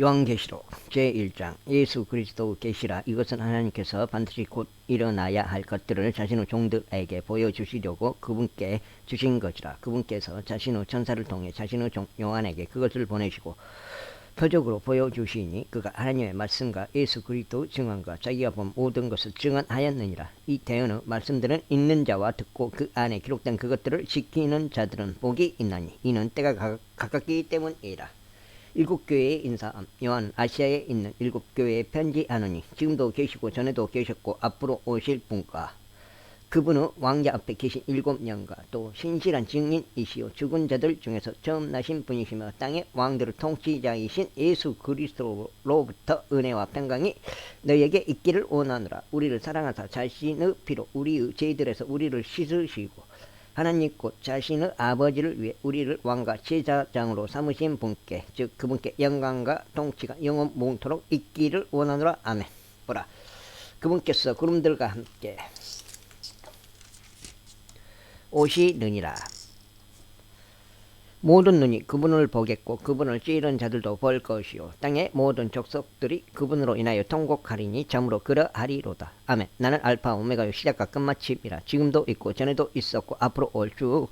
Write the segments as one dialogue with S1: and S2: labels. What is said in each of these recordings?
S1: 요한계시록 제1장 예수 그리스도 계시라. 이것은 하나님께서 반드시 곧 일어나야 할 것들을 자신의 종들에게 보여주시려고 그분께 주신 것이라. 그분께서 자신의 천사를 통해 자신의 종 요한에게 그것을 보내시고 표적으로 보여주시니 그가 하나님의 말씀과 예수 그리스도 증언과 자기가 본 모든 것을 증언하였느니라. 이 대언의 말씀들은 읽는 자와 듣고 그 안에 기록된 그것들을 지키는 자들은 복이 있나니 이는 때가 가깝기 때문이라. 일곱 교회의 인사함. 요한은 아시아에 있는 일곱 교회에 편지하노니 지금도 계시고 전에도 계셨고 앞으로 오실 분과 그분의 왕자 앞에 계신 일곱 영과 또 신실한 증인이시오 죽은 자들 중에서 처음 나신 분이시며 땅의 왕들의 통치자이신 예수 그리스도로부터 은혜와 평강이 너희에게 있기를 원하노라. 우리를 사랑하사 자신의 피로 우리의 죄들에서 우리를 씻으시고 하나님 곧 자신의 아버지를 위해 우리를 왕과 제사장으로 삼으신 분께 즉 그분께 영광과 통치가 영원 몽토록 있기를 원하노라. 아멘. 보라, 그분께서 구름들과 함께 오시느니라. 모든 눈이 그분을 보겠고 그분을 찌른 자들도 볼 것이요 땅의 모든 족속들이 그분으로 인하여 통곡하리니 참으로 그러하리로다. 아멘. 나는 알파 오메가요 시작과 끝마침이라. 지금도 있고 전에도 있었고 앞으로 올 주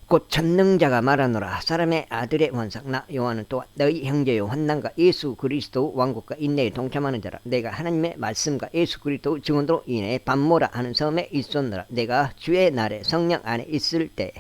S1: 곧 전능자가 말하노라. 사람의 아들의 원상 나 요한은 또한 너희 형제요 환난과 예수 그리스도 왕국과 인내에 동참하는 자라. 내가 하나님의 말씀과 예수 그리스도 증언으로 인해 반모라 하는 섬에 있었노라. 내가 주의 날에 성령 안에 있을 때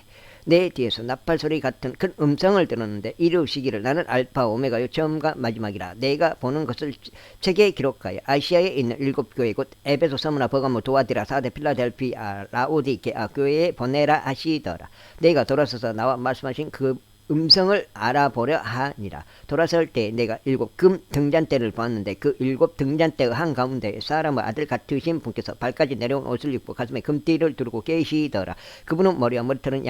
S1: 내 뒤에서 나팔소리 같은 큰 음성을 들었는데 이르시기를 나는 알파 오메가요 처음과 마지막이라. 내가 보는 것을 책에 기록하여 아시아에 있는 일곱 교회 곧 에베소, 서무나, 버가모, 도아디라, 사데, 필라델피아, 라오디게아 교회에 보내라 하시더라. 내가 돌아서서 나와 말씀하신 그 음성을 알아보려 하니라. 돌아설 때 내가 일곱 금 등잔대를 보았는데 그 일곱 등잔대의 한가운데 사람의 아들 같으신 분께서 발까지 내려온 옷을 입고 가슴에 금띠를 두르고 계시더라. 그분은 머리와 머리털은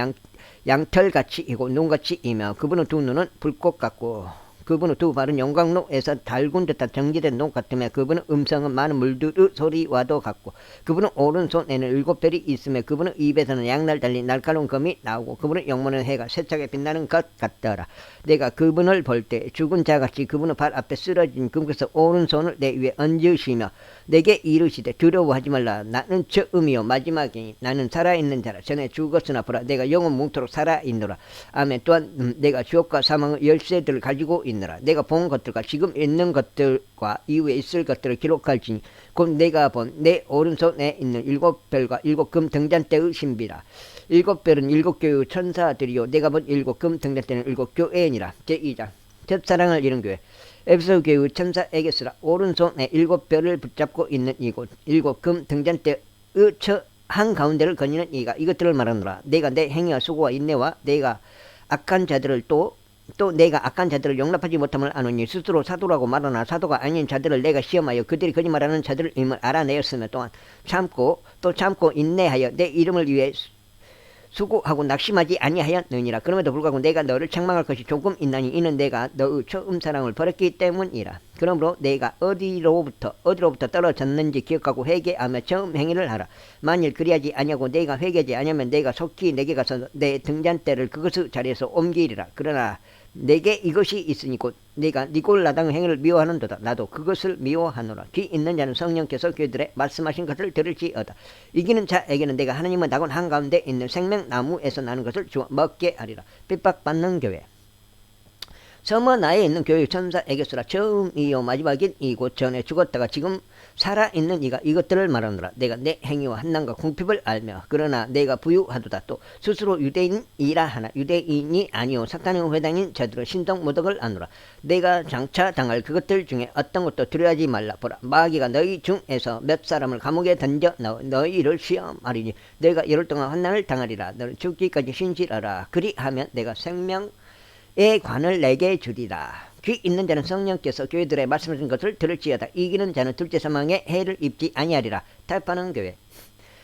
S1: 양털같이 이고 눈같이 이며 그분의 두 눈은 불꽃 같고 그분의 두 발은 영광로에서 달군 듯한 정지된 녹 같으며 그분의 음성은 많은 물들의 소리와도 같고 그분의 오른손에는 일곱 별이 있으며 그분의 입에서는 양날 달린 날카로운 검이 나오고 그분의 영문은 해가 세차게 빛나는 것 같더라. 내가 그분을 볼 때 죽은 자같이 그분의 발 앞에 쓰러진 그분께서 오른손을 내 위에 얹으시며 내게 이르시되 두려워하지 말라. 나는 처음이요 마지막이니 나는 살아있는 자라. 전에 죽었으나 보라 내가 영원 뭉토록 살아있노라. 아멘. 또한 내가 주옥과 사망의 열쇠들을 가지고 있노라. 내가 본 것들과 지금 있는 것들과 이후에 있을 것들을 기록할지니 곧 내가 본 내 오른손에 있는 일곱 별과 일곱 금 등잔대의 신비라. 일곱 별은 일곱 교회의 천사들이요 내가 본 일곱 금 등잔대는 일곱 교회니라. 제2장 첫사랑을 이룬 교회. 에베소 교회의 천사에게 쓰라. 오른손에 일곱 별을 붙잡고 있는 이곳 일곱 금 등잔대의 한가운데를 거니는 이가 이것들을 말하노라. 내가 내 행위와 수고와 인내와 내가 악한 자들을 또 내가 악한 자들을 용납하지 못함을 아노니 스스로 사도라고 말하나 사도가 아닌 자들을 내가 시험하여 그들이 거짓말하는 자들을 임을 알아내었으며 또한 참고 인내하여 내 이름을 위해 수고하고 낙심하지 아니하였느니라. 그럼에도 불구하고 내가 너를 책망할 것이 조금 있나니 이는 내가 너의 처음 사랑을 버렸기 때문이라. 그러므로 내가 어디로부터 떨어졌는지 기억하고 회개하며 처음 행위를 하라. 만일 그리하지 아니하고 내가 회개하지 아니하면 내가 속히 내게 가서 내 등잔대를 그것의 자리에서 옮기리라. 그러나 내게 이것이 있으니 곧 내가 니골라당 행위를 미워하는도다. 나도 그것을 미워하노라. 귀 있는 자는 성령께서 그들의 말씀하신 것을 들을지어다. 이기는 자에게는 내가 하나님의 낙원 한가운데 있는 생명나무에서 나는 것을 주어 먹게 하리라. 핍박받는 교회. 서머나에 있는 교회 천사에게 쓰라. 처음이요 마지막인 이곳 전에 죽었다가 지금 살아있는 이가 이것들을 말하노라. 내가 내 행위와 한난과 궁핍을 알며 그러나 내가 부유하도다. 또 스스로 유대인이라 하나 유대인이 아니요 사탄의 회당인 자들의 신동모독을 아노라. 내가 장차 당할 그것들 중에 어떤 것도 두려워하지 말라. 보라 마귀가 너희 중에서 몇 사람을 감옥에 던져 너희를 시험하리니 내가 열흘 동안 환난을 당하리라. 너는 죽기까지 신실하라. 그리하면 내가 생명의 관을 내게 주리라. 귀 있는 자는 성령께서 교회들의 말씀하신 것을 들을지어다. 이기는 자는 둘째 사망에 해를 입지 아니하리라. 타협하는 교회.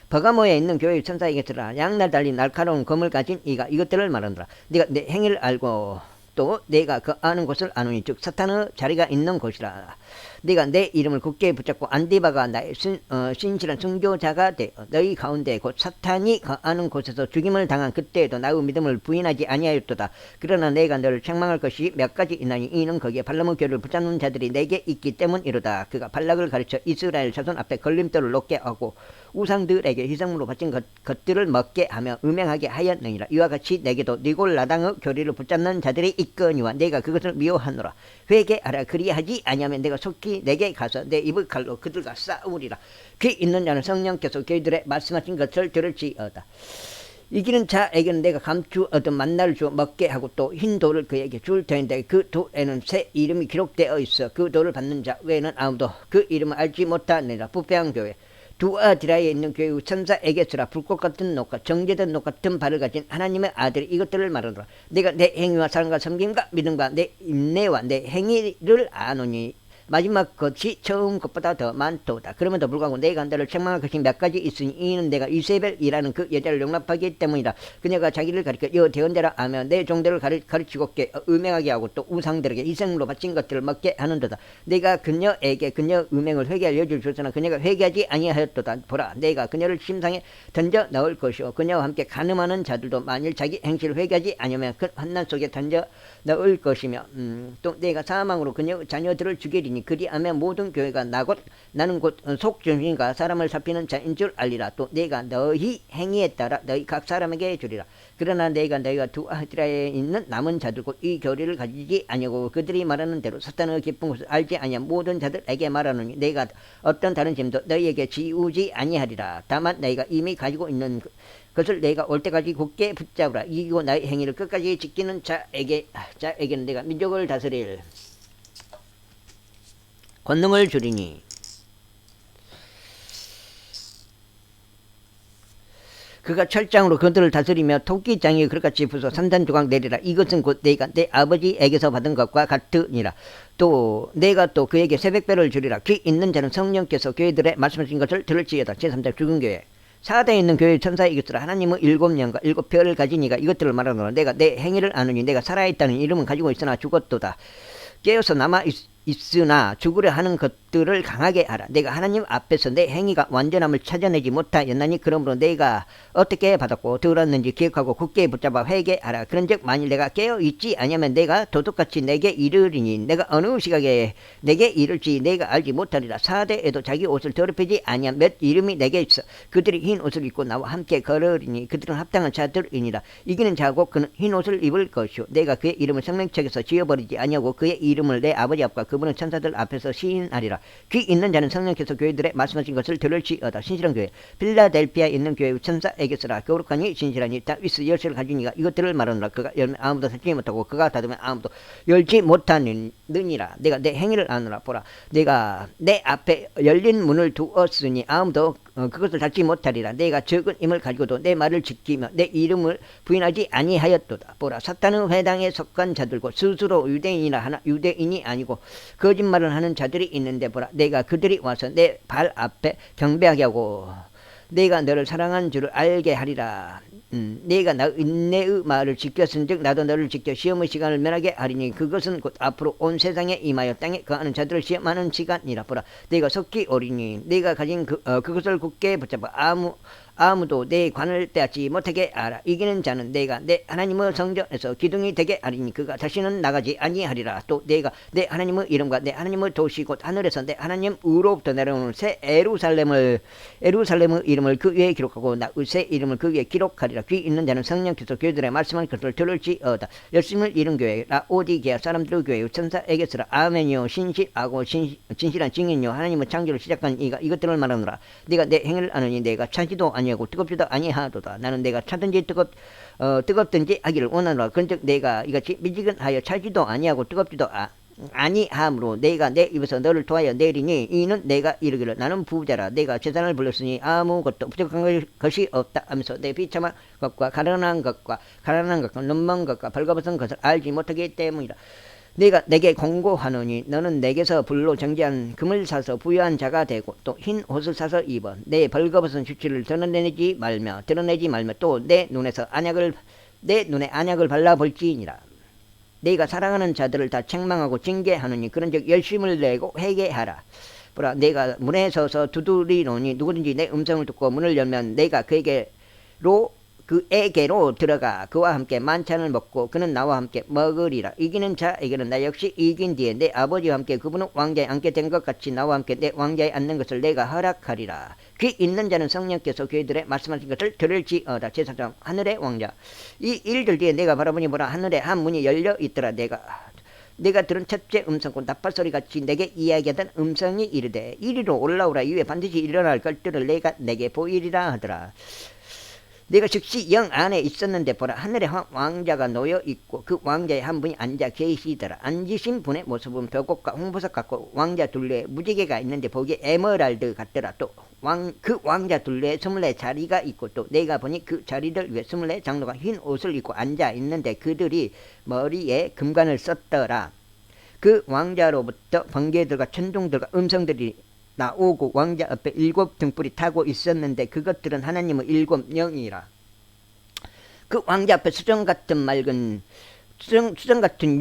S1: 버가모에 있는 교회의 천사에게 들으라. 양날 달린 날카로운 검을 가진 이가 이것들을 말하노라. 네가 내 행위를 알고 또 내가 그 아는 곳을 아노니 즉 사탄의 자리가 있는 곳이라. 내가 내 이름을 굳게 붙잡고 안디바가 나의 신실한 순교자가 되어 너희 가운데 곧 사탄이 거하는 곳에서 죽임을 당한 그때에도 나의 믿음을 부인하지 아니하였도다. 그러나 내가 너를 책망할 것이 몇 가지 있나니 이는 거기에 발람의 교를 붙잡는 자들이 내게 있기 때문이로다. 그가 발락을 가르쳐 이스라엘 자손 앞에 걸림돌을 놓게 하고 우상들에게 희생으로 바친 것들을 먹게 하며 음행하게 하였느니라. 이와 같이 내게도 니골라당의 교리를 붙잡는 자들이 있거니와 내가 그것을 미워하노라. 회개하라. 그리하지 아니하면 내가 속히 내게 가서 내 입의 칼로 그들과 싸우리라. 귀 있는 자는 성령께서 그들의 말씀하신 것을 들을지어다. 이기는 자에게는 내가 감추 얻은 만나를 주어 먹게 하고 또 흰 돌을 그에게 줄 터인데 그 돌에는 새 이름이 기록되어 있어 그 돌을 받는 자 외에는 아무도 그 이름을 알지 못하느니라. 부패한 교회 두아디라에 있는 교회의 천사에게서라. 불꽃 같은 녹과 정제된 녹 같은 발을 가진 하나님의 아들이 이것들을 말하노라. 내가 내 행위와 사랑과 섬김과 믿음과 내 인내와 내 행위를 아노니 마지막 것이 처음 것보다 더 많도다. 그럼에도 불구하고 내가 너를 책망할 것이 몇 가지 있으니 이는 내가 이세벨이라는 그 여자를 용납하기 때문이라. 그녀가 자기를 가리켜 여 대언자라 하며 내 종들을 가르치고 음행하게 하고 또 우상들에게 희생으로 바친 것들을 먹게 하는도다. 내가 그녀에게 그녀 음행을 회개할 여지를 줬으나 그녀가 회개하지 아니하였도다. 보라, 내가 그녀를 심상에 던져 넣을 것이요 그녀와 함께 간음하는 자들도 만일 자기 행실을 회개하지 아니하면 그 환난 속에 던져 넣을 것이며 또 내가 사망으로 그녀 자녀들을 죽이리니 그리하면 모든 교회가 나는 곧 속전신과 사람을 살피는 자인 줄 알리라. 또 내가 너희 행위에 따라 너희 각 사람에게 주리라. 그러나 내가 너희가 두아디라에 있는 남은 자들 곧 이 교리를 가지지 아니하고 그들이 말하는 대로 사탄의 깊은 것을 알지 아니한 모든 자들에게 말하노니 내가 어떤 다른 짐도 너희에게 지우지 아니하리라. 다만 너희가 이미 가지고 있는 그것을 내가 올 때까지 굳게 붙잡으라. 이기고 나의 행위를 끝까지 지키는 자에게는 내가 민족을 다스릴 권능을 주리니 그가 철장으로 그들을 다스리며 토끼장이 그같이 부서 산산조각 내리라. 이것은 곧 내가 내 아버지에게서 받은 것과 같으니라. 또 내가 또 그에게 새벽별을 주리라. 귀 있는 자는 성령께서 교회들의 말씀하신 것을 들을지어다. 제3장 죽은 교회 4대에 있는 교회 천사의 이것으로 하나님은 7년과 7별을 가진 이가 이것들을 말하노라. 내가 내 행위를 아느니 내가 살아있다는 이름은 가지고 있으나 죽었도다. 깨어서 남아 있으나 죽으려 하는 것들을 강하게 하라. 내가 하나님 앞에서 내 행위가 완전함을 찾아내지 못하였나니 그러므로 내가 어떻게 받았고 들었는지 기억하고 굳게 붙잡아 회개하라. 그런즉 만일 내가 깨어 있지 아니하면 내가 도둑같이 내게 이르리니 내가 어느 시각에 내게 이를지 내가 알지 못하리라. 4대에도 자기 옷을 더럽히지 아니한 몇 이름이 내게 있어 그들이 흰 옷을 입고 나와 함께 걸으리니 그들은 합당한 자들이니라. 이기는 자고 그는 흰 옷을 입을 것이요 내가 그의 이름을 생명책에서 지워버리지 아니하고 그의 이름을 내 아버지 앞과 그분은 천사들 앞에서 시인하리라. 귀 있는 자는 성령께서 교회들의 말씀하신 것을 들을지어다. 신실한 교회 필라델피아에 있는 교회의 천사에게서라. 거룩하니 신실하니 다윗의 열쇠를 가진 이가 이것들을 말하노라. 그가 열면 아무도 닫지 못하고 그가 닫으면 아무도 열지 못하느니라. 내가 내 행위를 아노라. 보라, 내가 내 앞에 열린 문을 두었으니 아무도 그것을 닫지 못하리라. 내가 적은 힘을 가지고도 내 말을 지키며 내 이름을 부인하지 아니하였도다. 보라, 사탄의 회당에 속한 자들고 스스로 유대인이라 하나 유대인이 아니고 거짓말을 하는 자들이 있는데 보라, 내가 그들이 와서 내 발 앞에 경배하게 하고 내가 너를 사랑한 줄을 알게 하리라. 내가 나 인내의 말을 지켰은즉 나도 너를 지켜 시험의 시간을 면하게 하리니 그것은 곧 앞으로 온 세상에 임하여 땅에 거하는 자들을 시험하는 시간이라. 보라, 내가 속히 오리니 내가 가진 그것을 굳게 붙잡아 아무도 내 관을 빼앗지 못하게 하라. 이기는 자는 내가 내 하나님의 성전에서 기둥이 되게 하리니 그가 다시는 나가지 아니하리라. 또 내가 내 하나님의 이름과 내 하나님의 도시 곧 하늘에서 내 하나님으로부터 내려오는 새 에루살렘의 이름을 그 위에 기록하고 나의 새 이름을 그 위에 기록하리라. 귀 있는 자는 성령께서 교회들의 말씀한 것을 들을지어다. 열심을 잃은 교회 라오디게아 사람들의 교회의 천사에게서라. 아멘이요 신실하고 진실한 증인이요 하나님의 창조를 시작한 이가 이것들을 말하노라. 네가 내 행위를 아느니 내가 차지도 아니하고 뜨겁지도 아니하도다. 나는 내가 차든지 뜨겁든지 하기를 원하노라. 그런즉 내가 이같이 미지근하여 차지도 아니하고 뜨겁지도 아니하므로 내가 내 입에서 너를 도하여 내리니 이는 내가 이르기를 나는 부자라. 내가 재산을 불렀으니 아무것도 부족한 것이 없다 하면서 내 비참한 것과 가난한 것과 눈먼 것과 벌거벗은 것을 알지 못하기 때문이라. 내가 내게 공고하노니 너는 내게서 불로 정지한 금을 사서 부유한 자가 되고 또 흰 옷을 사서 입어 내 벌거벗은 수치를 드러내지 말며 또 내 눈에 안약을 발라 볼지니라. 내가 사랑하는 자들을 다 책망하고 징계하느니 그런즉 열심을 내고 회개하라. 보라, 내가 문에 서서 두드리노니 누구든지 내 음성을 듣고 문을 열면 내가 그에게로 들어가 그와 함께 만찬을 먹고 그는 나와 함께 먹으리라. 이기는 자에게는 나 역시 이긴 뒤에 내 아버지와 함께 그분은 왕좌에 앉게 된 것 같이 나와 함께 내 왕좌에 앉는 것을 내가 허락하리라. 귀 있는 자는 성령께서 그들의 말씀하신 것을 들을지어다. 제사장 하늘의 왕자. 이 일들 뒤에 내가 바라보니 보라, 하늘에 한 문이 열려 있더라. 내가 들은 첫째 음성 곧 나팔소리 같이 내게 이야기하던 음성이 이르되 이리로 올라오라. 이후에 반드시 일어날 것들을 내가 내게 보이리라 하더라. 내가 즉시 영 안에 있었는데 보라, 하늘에 왕자가 놓여 있고 그 왕자의 한 분이 앉아 계시더라. 앉으신 분의 모습은 벽옥과 홍보석 같고 왕자 둘레에 무지개가 있는데 보기에 에메랄드 같더라. 또 그 왕자 둘레에 24자리가 있고 또 내가 보니 그 자리들 위에 24장로가 흰 옷을 입고 앉아 있는데 그들이 머리에 금관을 썼더라. 그 왕자로부터 번개들과 천둥들과 음성들이 나오고 왕자 앞에 7 등불이 타고 있었는데 그것들은 하나님의 7 영이라. 그 왕자 앞에 수정 같은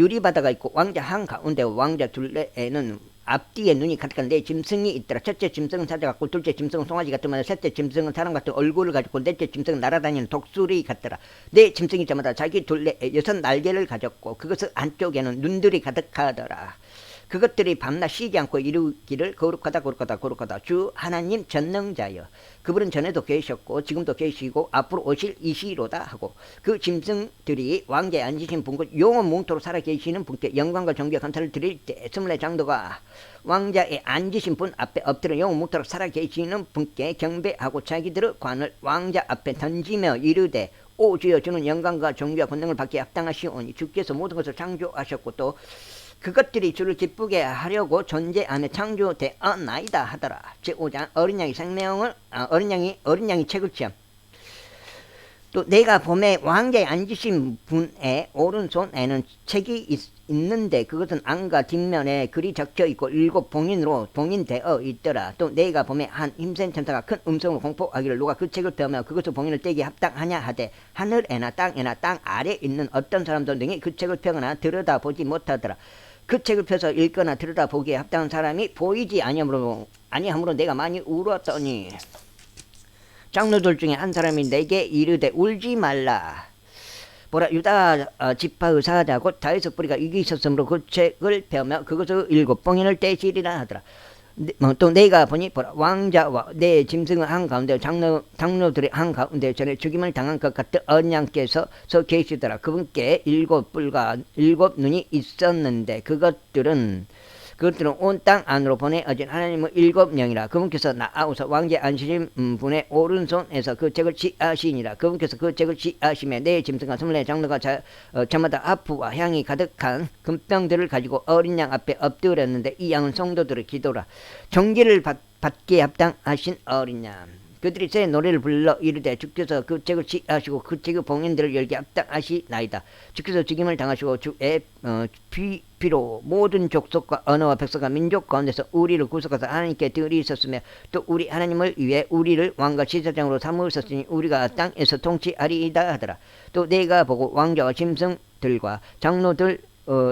S1: 유리바다가 있고 왕자 한가운데 왕자 둘레에는 앞뒤에 눈이 가득한 네 짐승이 있더라. 첫째 짐승은 사자 같고 둘째 짐승은 송아지 같으면 셋째 짐승은 사람 같은 얼굴을 가지고 넷째 짐승은 날아다니는 독수리 같더라. 네 짐승이 저마다 자기 둘레에 6 날개를 가졌고 그것의 안쪽에는 눈들이 가득하더라. 그것들이 밤낮 쉬지 않고 이루기를 거룩하다 거룩하다 거룩하다 주 하나님 전능자여. 그분은 전에도 계셨고 지금도 계시고 앞으로 오실 이시로다 하고 그 짐승들이 왕좌에 앉으신 분과 영원 뭉토록 살아계시는 분께 영광과 존귀와 감사를 드릴 때 24장로가 왕좌에 앉으신 분 앞에 엎드려 영원 뭉토록 살아계시는 분께 경배하고 자기들의 관을 왕자 앞에 던지며 이르되 오 주여, 주는 영광과 존귀와 권능을 받기에 합당하시오니 주께서 모든 것을 창조하셨고 또 그것들이 주를 기쁘게 하려고 존재하며 창조되었나이다 하더라. 제5장 어린 양이 책을 취함. 또 내가 봄에 왕좌에 앉으신 분의 오른손에는 책이 있는데 그것은 안과 뒷면에 글이 적혀 있고 7 봉인으로 봉인되어 있더라. 또 내가 봄에 한 힘센 천사가 큰 음성으로 공포하기를 누가 그 책을 펴며 그것을 봉인을 떼기에 합당하냐 하되 하늘에나 땅에나 땅 아래에 있는 어떤 사람도 등이 그 책을 펴거나 들여다보지 못하더라. 그 책을 펴서 읽거나 들여다보기에 합당한 사람이 보이지 아니하므로 내가 많이 울었더니 장로들 중에 한 사람이 내게 이르되 울지 말라. 보라, 유다 지파의 사자 곧 다윗의 뿌리가 이기 있었으므로 그 책을 펴며 그것을 7 봉인을 떼시리라 하더라. 또 내가 보니 보라, 왕자와 내 짐승의 한가운데 장로들의 한가운데 전에 죽임을 당한 것 같은 어린 양께서 서 계시더라. 그분께 7 뿔과 7 눈이 있었는데 그것들은 온 땅 안으로 보내어진 하나님의 7 영이라. 그분께서 나아오서 왕좌에 앉으신 분의 오른손에서 그 책을 취하시니라. 그분께서 그 책을 취하시며 내 짐승과 24장로가 저마다 하프와 향이 가득한 금병들을 가지고 어린 양 앞에 엎드렸는데 이 양은 성도들의 기도라. 존귀를 받기에 합당하신 어린 양. 그들이 새 노래를 불러 이르되 주께서 그 책을 취하시고 그 책의 봉인들을 열게 합당하시나이다. 주께서 죽임을 당하시고 주의 피로 모든 족속과 언어와 백성과 민족 가운데서 우리를 구속하사 하나님께 드리셨으며 또 우리 하나님을 위해 우리를 왕과 제사장으로 삼으셨으니 우리가 땅에서 통치하리이다 하더라. 또 내가 보고 왕자와 짐승들과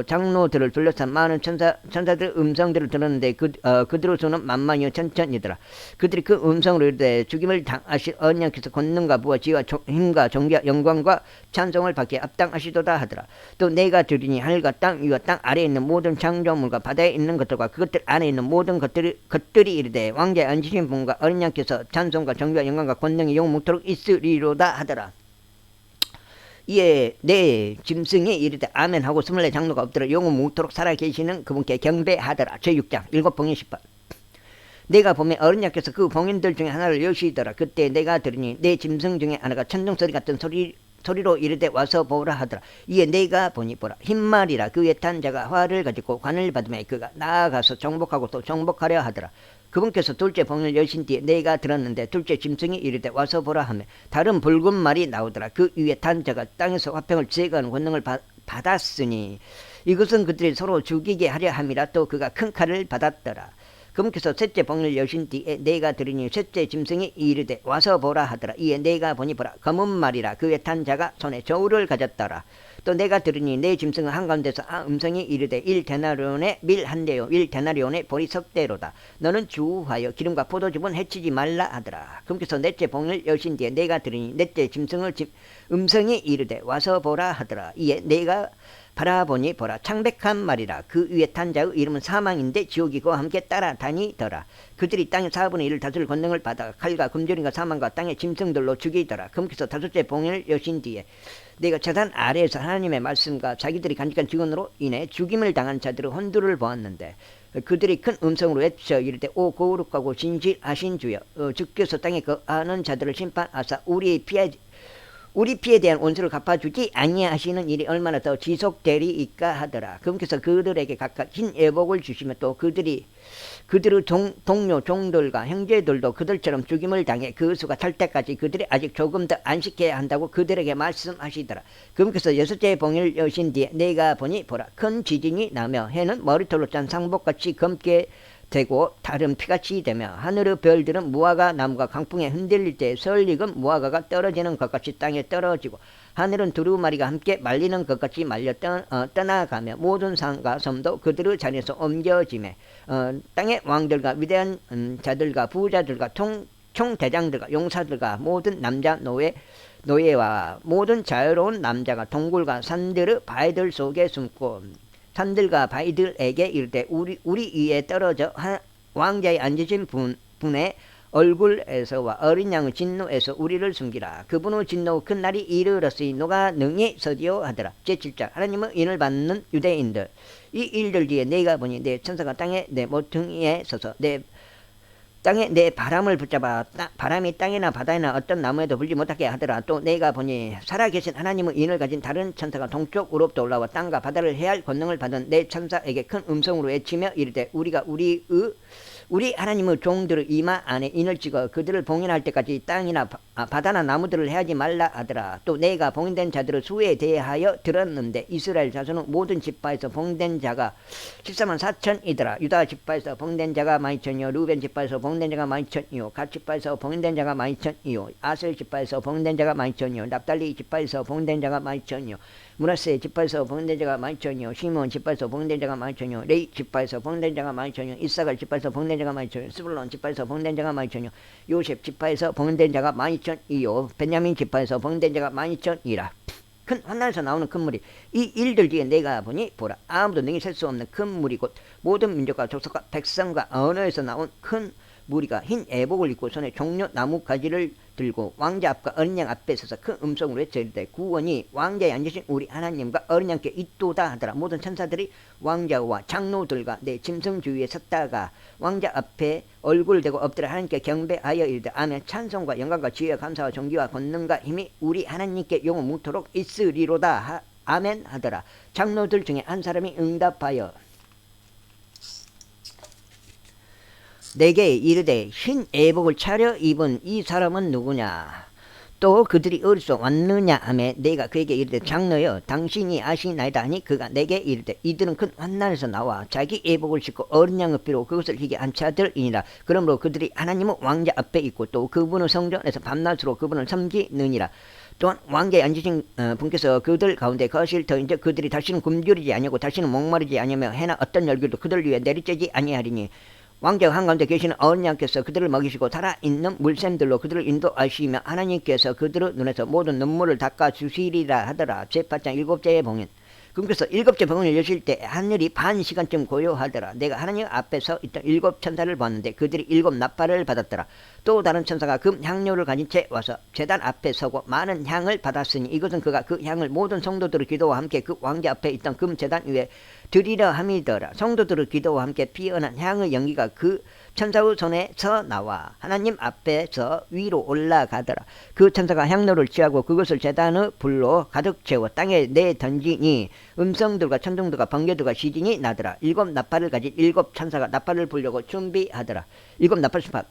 S1: 장로들을 둘러싼 많은 천사들의 음성들을 들었는데 그들의 수는 만만이요 천천이더라. 그들이 그 음성으로 이르되 죽임을 당하실 어린 양께서 권능과 부와 지혜와 힘과 존귀와 영광과 찬송을 받기에 합당하시도다 하더라. 또 내가 들으니 하늘과 땅 위와 땅 아래에 있는 모든 창조물과 바다에 있는 것들과 그것들 안에 있는 모든 것들이 이르되 왕자에 앉으신 분과 어린 양께서 찬송과 존귀와 영광과 권능이 영원토록 있으리로다 하더라. 이에 내 짐승이 이르되 아멘 하고 24장로가 엎드려 영원 뭉토록 살아계시는 그분께 경배하더라. 제6장 7 봉인 18. 내가 보면 어린 양께서 그 봉인들 중에 하나를 여시더라. 그때 내가 들으니 내 짐승 중에 하나가 천둥소리 같은 소리로 이르되 와서 보라 하더라. 이에 내가 보니 보라, 흰말이라 그 위에 탄 자가 활을 가지고 관을 받으며 그가 나아가서 정복하고 또 정복하려 하더라. 그분께서 둘째 봉인을 여신 뒤에 내가 들었는데 둘째 짐승이 이르되 와서 보라 하며 다른 붉은 말이 나오더라. 그 위에 탄 자가 땅에서 화평을 제거하는 권능을 받았으니 이것은 그들이 서로 죽이게 하려 함이라. 또 그가 큰 칼을 받았더라. 그분께서 셋째 봉인을 여신 뒤에 내가 들으니 셋째 짐승이 이르되 와서 보라 하더라. 이에 내가 보니 보라, 검은 말이라 그 위에 탄 자가 손에 저울을 가졌더라. 또 내가 들으니 내 짐승 한가운데서 음성이 이르되 1데나리온의 밀 한 대요 1데나리온의 보리 석 대로다. 너는 주우하여 기름과 포도즙은 해치지 말라 하더라. 그러면서 넷째 봉을 여신 뒤에 내가 들으니 넷째 짐승을 음성이 이르되 와서 보라 하더라. 이에 내가 바라보니 보라 창백한 말이라. 그 위에 탄 자의 이름은 사망인데 지옥이 그와 함께 따라다니더라. 그들이 땅의 4분의 1을 다스릴 권능을 받아 칼과 금줄인과 사망과 땅의 짐승들로 죽이더라. 그러면서 다섯째 봉을 여신 뒤에 내가 재단 아래에서 하나님의 말씀과 자기들이 간직한 증언으로 인해 죽임을 당한 자들의 혼두를 보았는데 그들이 큰 음성으로 외쳐 이르되 오 거룩하고 진실하신 주여 주께서 땅에 거하는 자들을 심판하사 우리 피에 대한 원수를 갚아주지 아니하시는 일이 얼마나 더 지속되리이까 하더라. 그분께서 그들에게 각각 흰 예복을 주시며 또 그들의 동료 종들과 형제들도 그들처럼 죽임을 당해 그 수가 찰 때까지 그들이 아직 조금 더 안식해야 한다고 그들에게 말씀하시더라. 그분께서 여섯째 봉을 여신 뒤에 내가 보니 보라 큰 지진이 나며 해는 머리털로 짠 상복같이 검게 되고 달은 피같이 되며 하늘의 별들은 무화과 나무가 강풍에 흔들릴 때 설익은 무화과가 떨어지는 것 같이 땅에 떨어지고 하늘은 두루마리가 함께 말리는 것 같이 말려 떠나가며 모든 산과 섬도 그들의 자리에서 옮겨지매 땅의 왕들과 위대한 자들과 부자들과 총대장들과 용사들과 모든 남자 노예와 모든 자유로운 남자가 동굴과 산들의 바위들 속에 숨고 산들과 바위들에게 이르되 우리 위에 떨어져 왕자의 앉으신 분의 얼굴에서와 어린 양의 진노에서 우리를 숨기라. 그분의 진노 큰 날이 이르렀으니 누가 능히 서디오 하더라. 제7장 하나님의 인을 받는 유대인들. 이 일들 뒤에 내가 보니 내 천사가 땅에 내 모퉁이에 서서 내 바람을 붙잡아 바람이 땅이나 바다이나 어떤 나무에도 불지 못하게 하더라. 또 내가 보니 살아계신 하나님의 인을 가진 다른 천사가 동쪽으로부터 올라와 땅과 바다를 해할 권능을 받은 내 천사에게 큰 음성으로 외치며 이르되 우리가 우리 하나님의 종들의 이마 안에 인을 찍어 그들을 봉인할 때까지 땅이나 바다나 나무들을 해하지 말라 하더라. 또 내가 봉인된 자들의 수에 대하여 들었는데 이스라엘 자손의 모든 지파에서 봉된 자가 14만 4천이더라. 유다 지파에서 봉된 자가 12,000이요 루벤 지파에서 봉된 자가 12,000이요 갓 지파에서 봉된 자가 12,000이요 아셀 지파에서 봉된 자가 12,000이요 납달리 지파에서 봉된 자가 12,000이요 므낫세 지파에서 봉된 자가 12,000이요 시몬 지파에서 봉된 자가 12,000이요 레위 지파에서 봉된 자가 12,000이요 이사갈 지파에서 봉된 자가 12,000이요 스불론 지파에서 봉된 자가 12,000이요 요셉 지파에서 봉된 자가 12,000이요 베냐민 지파에서 봉된 자가 12,000이라. 큰 환난에서 나오는 큰 물이 이 일들 뒤에 내가 보니 보라 아무도 능히 셀 수 없는 큰 물이 곧 모든 민족과 족속과 백성과 언어에서 나온 큰 무리가 흰 애복을 입고 손에 종려 나무 가지를 들고 왕자 앞과 어린 양 앞에 서서 큰 음성으로 외쳐 이르되 구원이 왕자에 앉으신 우리 하나님과 어린 양께 있도다 하더라. 모든 천사들이 왕자와 장로들과 내 짐승 주위에 섰다가 왕자 앞에 얼굴 대고 엎드려 하나님께 경배하여 이르되 아멘. 찬송과 영광과 지혜와 감사와 존귀와 권능과 힘이 우리 하나님께 영원 묻도록 있으리로다 아멘 하더라. 장로들 중에 한 사람이 응답하여 내게 이르되 흰 애복을 차려 입은 이 사람은 누구냐 또 그들이 어디서 왔느냐 하매 내가 그에게 이르되 장로여 당신이 아시나이다 하니 그가 내게 이르되 이들은 큰 환난에서 나와 자기 애복을 싣고 어린 양의 피로 그것을 희게 한 자들이니라. 그러므로 그들이 하나님의 왕자 앞에 있고 또 그분의 성전에서 밤낮으로 그분을 섬기느니라. 또한 왕자에 앉으신 분께서 그들 가운데 거실 터인즉 그들이 다시는 굶주리지 아니하고 다시는 목마르지 아니하며 해나 어떤 열기도 그들 위에 내리쬐지 아니하리니 왕자 한가운데 계시는 어린 양께서 그들을 먹이시고 살아있는 물샘들로 그들을 인도하시며 하나님께서 그들의 눈에서 모든 눈물을 닦아주시리라 하더라. 제8장 일곱째의 봉인. 그분께서 일곱째 봉인을 여실 때 하늘이 반 시간쯤 고요하더라. 내가 하나님 앞에서 있던 일곱 천사를 보았는데 그들이 일곱 나팔을 받았더라. 또 다른 천사가 금 향료를 가진 채 와서 제단 앞에 서고 많은 향을 받았으니 이것은 그가 그 향을 모든 성도들의 기도와 함께 그 왕자 앞에 있던 금 제단 위에 드리려 함이더라. 성도들의 기도와 함께 피어난 향의 연기가 그 천사의 손에서 나와 하나님 앞에서 위로 올라가더라. 그 천사가 향로를 취하고 그것을 제단의 불로 가득 채워 땅에 내던지니 음성들과 천둥들과 번개들과 시진이 나더라. 일곱 나팔을 가진 일곱 천사가 나팔을 불려고 준비하더라. 일곱 나팔 수파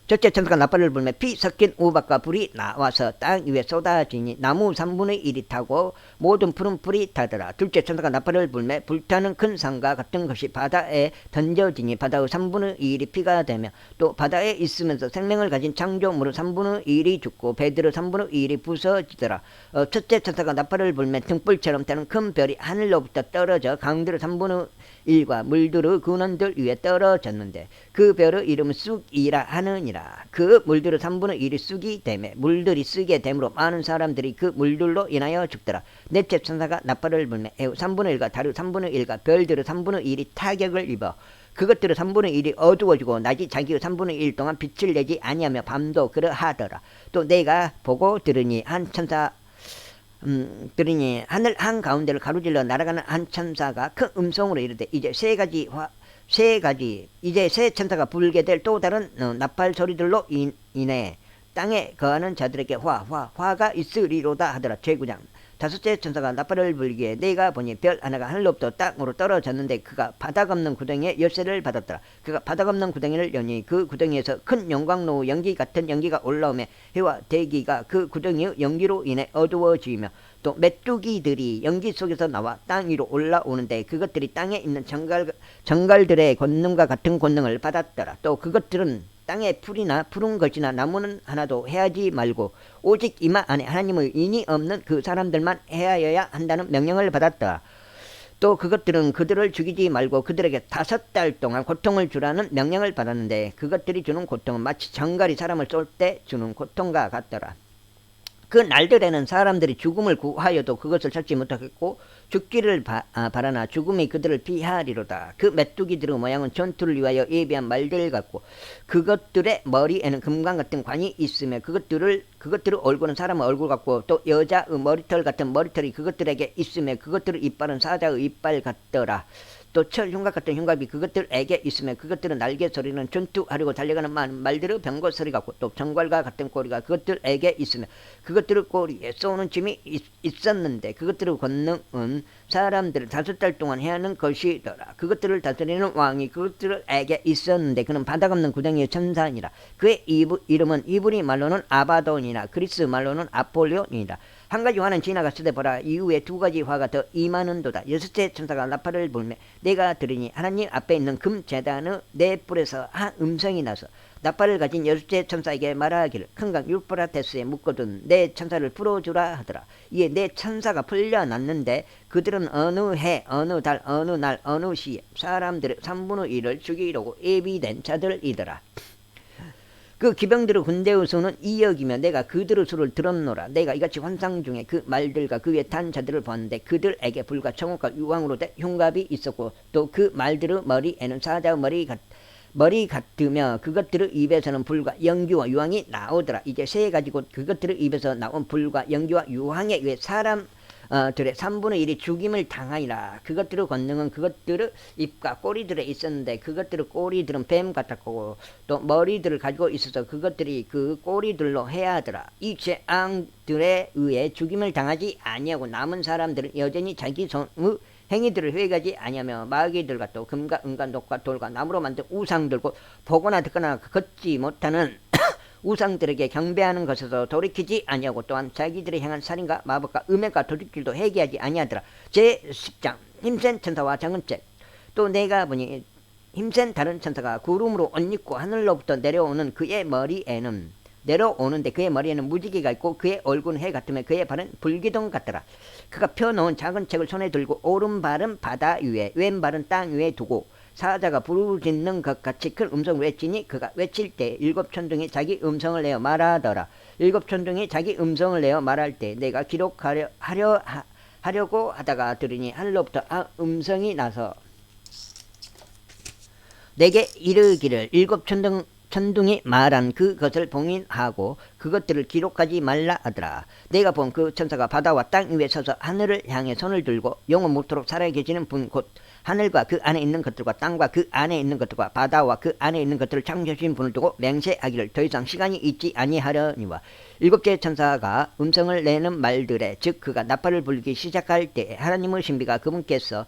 S1: 첫째 천사가 나팔을 불며 피 섞인 우박과 불이 나와서 땅 위에 쏟아지니 나무 3분의 1이 타고 모든 푸른 풀이 타더라. 둘째 천사가 나팔을 불며 불타는 큰 산과 같은 것이 바다에 던져지니 바다의 3분의 1이 피가 되며 또 바다에 있으면서 생명을 가진 창조물의 3분의 1이 죽고 배들의 3분의 1이 부서지더라. 첫째 천사가 나팔을 불며 등불처럼 타는 큰 별이 하늘로부터 떨어져 강들의 3분의 1과 물들의 근원들 위에 떨어졌는데 그 별의 이름은 쑥이라 하느니라. 그 물들의 3분의 1이 쑥이 되매 물들이 쓰게 되므로 많은 사람들이 그 물들로 인하여 죽더라. 넷째 천사가 나팔을 불며 해우 3분의 1과 달의 3분의 1과 별들의 3분의 1이 타격을 입어 그것들의 3분의 1이 어두워지고 낮이 자기의 3분의 1 동안 빛을 내지 아니하며 밤도 그러하더라. 또 내가 보고 들으니 하늘 한가운데를 가로질러 날아가는 한 천사가 큰 음성으로 이르되 이제 이제 새 천사가 불게 될 또 다른 나팔 소리들로 인해 땅에 거하는 자들에게 화가 있으리로다 하더라. 제9장 다섯째 천사가 나팔을 불기에 내가 보니 별 하나가 하늘로부터 땅으로 떨어졌는데 그가 바닥 없는 구덩이에 열쇠를 받았더라. 그가 바닥 없는 구덩이를 여니 그 구덩이에서 큰 영광로 연기 같은 연기가 올라오며 해와 대기가 그 구덩이의 연기로 인해 어두워지며 또 메뚜기들이 연기 속에서 나와 땅 위로 올라오는데 그것들이 땅에 있는 정갈들의 권능과 같은 권능을 받았더라. 또 그것들은 땅에 풀이나 푸른 것이나 나무는 하나도 해하지 말고 오직 이마 안에 하나님의 인이 없는 그 사람들만 해하여야 한다는 명령을 받았다. 또 그것들은 그들을 죽이지 말고 그들에게 5달 동안 고통을 주라는 명령을 받았는데 그것들이 주는 고통은 마치 정갈이 사람을 쏠 때 주는 고통과 같더라. 그 날들에는 사람들이 죽음을 구하여도 그것을 찾지 못하겠고 죽기를 바라나 죽음이 그들을 피하리로다. 그 메뚜기들의 모양은 전투를 위하여 예비한 말들 같고 그것들의 머리에는 금관 같은 관이 있으며 그것들의 얼굴은 사람의 얼굴 같고 또 여자의 머리털 같은 머리털이 그것들에게 있으며 그것들의 이빨은 사자의 이빨 같더라. 또 철 흉곽 같은 흉곽이 그것들에게 있으며 그것들은 날개 소리는 전투하려고 달려가는 말들의 병거 소리 같고 또 정갈과 같은 꼬리가 그것들에게 있으며 그것들의 꼬리에 쏘는 짐이 있었는데 그것들의 권능은 사람들을 5달 동안 해야 하는 것이더라. 그것들을 다스리는 왕이 그것들에게 있었는데 그는 바닥 없는 구덩이의 천사니라. 그의 이름은 히브리 말로는 아바돈이나 그리스 말로는 아폴로니라. 한 가지 화는 지나갔으되 보라 이후에 2가지 화가 더 임하는도다. 여섯째 천사가 나팔을 불며 내가 들으니 하나님 앞에 있는 금 제단의 네 뿔에서 한 음성이 나서 나팔을 가진 여섯째 천사에게 말하기를 큰 강 유프라테스에 묶어둔 네 천사를 풀어주라 하더라. 이에 네 천사가 풀려났는데 그들은 어느 해 어느 달 어느 날 어느 시에 사람들의 3분의 1을 죽이려고 예비된 자들이더라. 그 기병들의 군대의 수는 2억이며 내가 그들의 수를 들었노라. 내가 이같이 환상 중에 그 말들과 그 위에 탄 자들을 보았는데 그들에게 불과 청옥과 유황으로 된 흉갑이 있었고 또 그 말들의 머리에는 사자의 머리 같으며 그것들의 입에서는 불과 연기와 유황이 나오더라. 이제 3가지 곧 그것들의 입에서 나온 불과 연기와 유황에 의해 사람들의 3분의 1이 죽임을 당하니라. 그것들의 권능은 그것들의 입과 꼬리들에 있었는데 그것들의 꼬리들은 뱀 같았고 또 머리들을 가지고 있어서 그것들이 그 꼬리들로 해야 하더라. 이 죄악들에 의해 죽임을 당하지 아니하고 남은 사람들은 여전히 자기 손의 행위들을 회개하지 아니하며 마귀들과 또 금과 은과 녹과 돌과 나무로 만든 우상들고 보거나 듣거나 걷지 못하는 우상들에게 경배하는 것에서 돌이키지 아니하고 또한 자기들이 행한 살인과 마법과 음행과 도둑질도 회개하지 아니하더라. 제10장 힘센 천사와 작은 책. 또 내가 보니 힘센 다른 천사가 구름으로 옷 입고 하늘로부터 내려오는데 그의 머리에는 무지개가 있고 그의 얼굴은 해 같으며 그의 발은 불기둥 같더라. 그가 펴놓은 작은 책을 손에 들고 오른발은 바다 위에 왼발은 땅 위에 두고 사자가 부르짖는 것 같이 큰 음성을 외치니 그가 외칠 때 7천둥이 자기 음성을 내어 말하더라. 7천둥이 자기 음성을 내어 말할 때 내가 기록하려고 하다가 들으니 하늘로부터 음성이 나서 내게 이르기를 7천둥이 말한 그것을 봉인하고 그것들을 기록하지 말라 하더라. 내가 본 그 천사가 바다와 땅 위에 서서 하늘을 향해 손을 들고 영원 무토록 살아계시는 분 곧 하늘과 그 안에 있는 것들과 땅과 그 안에 있는 것들과 바다와 그 안에 있는 것들을 창조하신 분을 두고 맹세하기를 더 이상 시간이 있지 아니하려니와 7째 천사가 음성을 내는 말들에 즉 그가 나팔을 불기 시작할 때에 하나님의 신비가 그분께서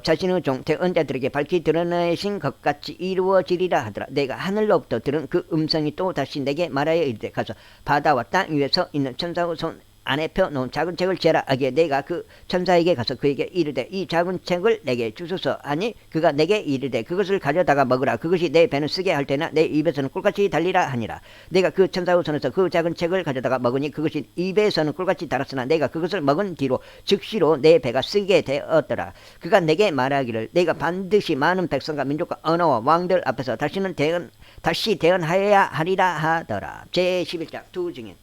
S1: 자신의 종 대언자들에게 밝히 드러내신 것 같이 이루어지리라 하더라. 내가 하늘로부터 들은 그 음성이 또 다시 내게 말하여 이르되 가서 바다와 땅 위에서 있는 천사의 손 안에 펴놓은 작은 책을 재라 하기에 내가 그 천사에게 가서 그에게 이르되 이 작은 책을 내게 주소서 하니 그가 내게 이르되 그것을 가져다가 먹으라. 그것이 내 배는 쓰게 할 때나 내 입에서는 꿀같이 달리라 하니라. 내가 그 천사의 손에서 그 작은 책을 가져다가 먹으니 그것이 입에서는 꿀같이 달았으나 내가 그것을 먹은 뒤로 즉시로 내 배가 쓰게 되었더라. 그가 내게 말하기를 내가 반드시 많은 백성과 민족과 언어와 왕들 앞에서 다시 대언하여야 하리라 하더라. 제11장 두 증인.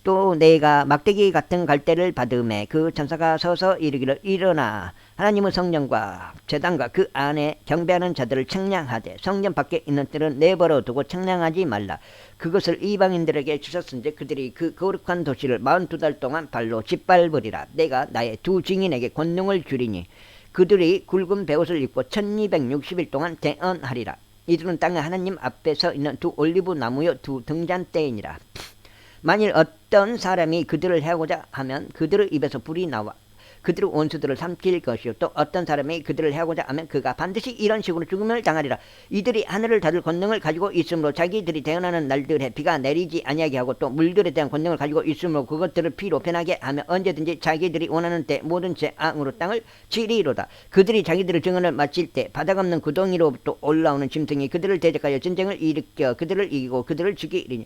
S1: 또 내가 막대기 같은 갈대를 받음에 그 천사가 서서 이르기를 일어나 하나님의 성령과 제단과 그 안에 경배하는 자들을 책량하되 성전 밖에 있는 뜰은 내버려 두고 책량하지 말라. 그것을 이방인들에게 주셨은지 그들이 그 거룩한 도시를 42달 동안 발로 짓밟으리라. 내가 나의 두 증인에게 권능을 주리니 그들이 굵은 베옷을 입고 1260일 동안 대언하리라. 이들은 땅의 하나님 앞에 서 있는 두 올리브 나무요 두 등잔대이니라. 만일 어떤 사람이 그들을 해하고자 하면 그들의 입에서 불이 나와 그들의 원수들을 삼킬 것이요 또 어떤 사람이 그들을 해하고자 하면 그가 반드시 이런 식으로 죽음을 당하리라. 이들이 하늘을 닫을 권능을 가지고 있으므로 자기들이 대언하는 날들에 비가 내리지 아니하게 하고 또 물들에 대한 권능을 가지고 있으므로 그것들을 피로 변하게 하며 언제든지 자기들이 원하는 때 모든 재앙으로 땅을 치리로다. 그들이 자기들의 증언을 마칠 때 바닥 없는 구덩이로부터 올라오는 짐승이 그들을 대적하여 전쟁을 일으켜 그들을 이기고 그들을 죽이리니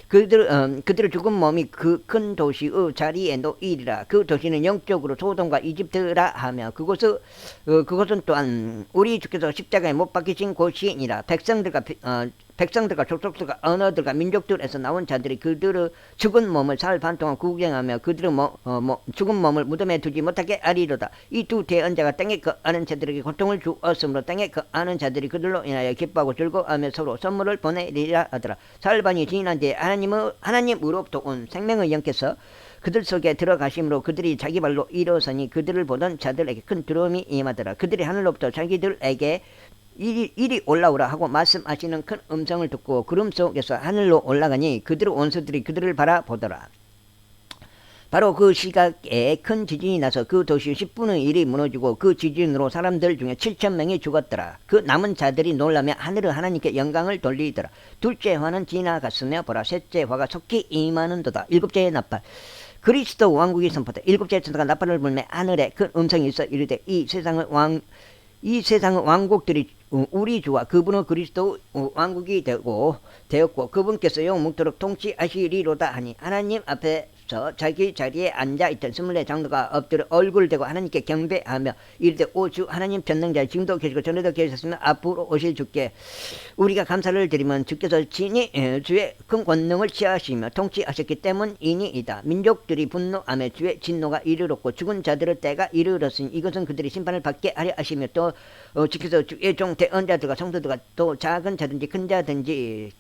S1: 그들의 죽은 몸이 그 큰 도시의 자리에 놓이리라. 그 도시는 영적으로 소돔과 이집트라 하며 그것은 또한 우리 주께서 십자가에 못 박히신 곳이니라. 백성들과 족속들과 언어들과 민족들에서 나온 자들이 그들의 죽은 몸을 사흘 반 동안 구경하며 그들의 죽은 몸을 무덤에 두지 못하게 하리로다. 이 두 대언자가 땅에 거하는 자들에게 고통을 주었으므로 땅에 거하는 자들이 그들로 인하여 기뻐하고 즐거워하며 서로 선물을 보내리라 하더라. 사흘 반이 지난 뒤에 하나님으로부터 온 생명의 영께서 그들 속에 들어가심으로 그들이 자기 발로 일어서니 그들을 보던 자들에게 큰 두려움이 임하더라. 그들이 하늘로부터 자기들에게 이리 올라오라 하고 말씀하시는 큰 음성을 듣고 구름 속에서 하늘로 올라가니 그들의 원수들이 그들을 바라보더라. 바로 그 시각에 큰 지진이 나서 그 도시 10분의 1이 무너지고 그 지진으로 사람들 중에 7,000명이 죽었더라. 그 남은 자들이 놀라며 하늘의 하나님께 영광을 돌리더라. 둘째 화는 지나갔으며 보라 셋째 화가 속히 임하는도다. 일곱째의 나팔. 그리스도 왕국이 선포돼 일곱째 천사가 나팔을 불매 하늘에 큰 음성이 있어 이르되 이 세상의 왕국들이 우리 주와 그분의 그리스도 왕국이 되었고 그분께서 영원토록 통치하시리로다 하니 하나님 앞에서 자기 자리에 앉아있던 24장로가 엎드려 얼굴을 대고 하나님께 경배하며 이르되 오 주 하나님 전능자 지금도 계시고 전에도 계셨으며 앞으로 오실 주께 우리가 감사를 드리면 주께서 친히 주의 큰 권능을 취하시며 통치하셨기 때문이니이다. 민족들이 분노하며 주의 진노가 이르렀고 죽은 자들의 때가 이르렀으니 이것은 그들이 심판을 받게 하려 하시며 또 주께서 주의 종 대언자들과 성도들과 또 작은 자든지 큰 자든지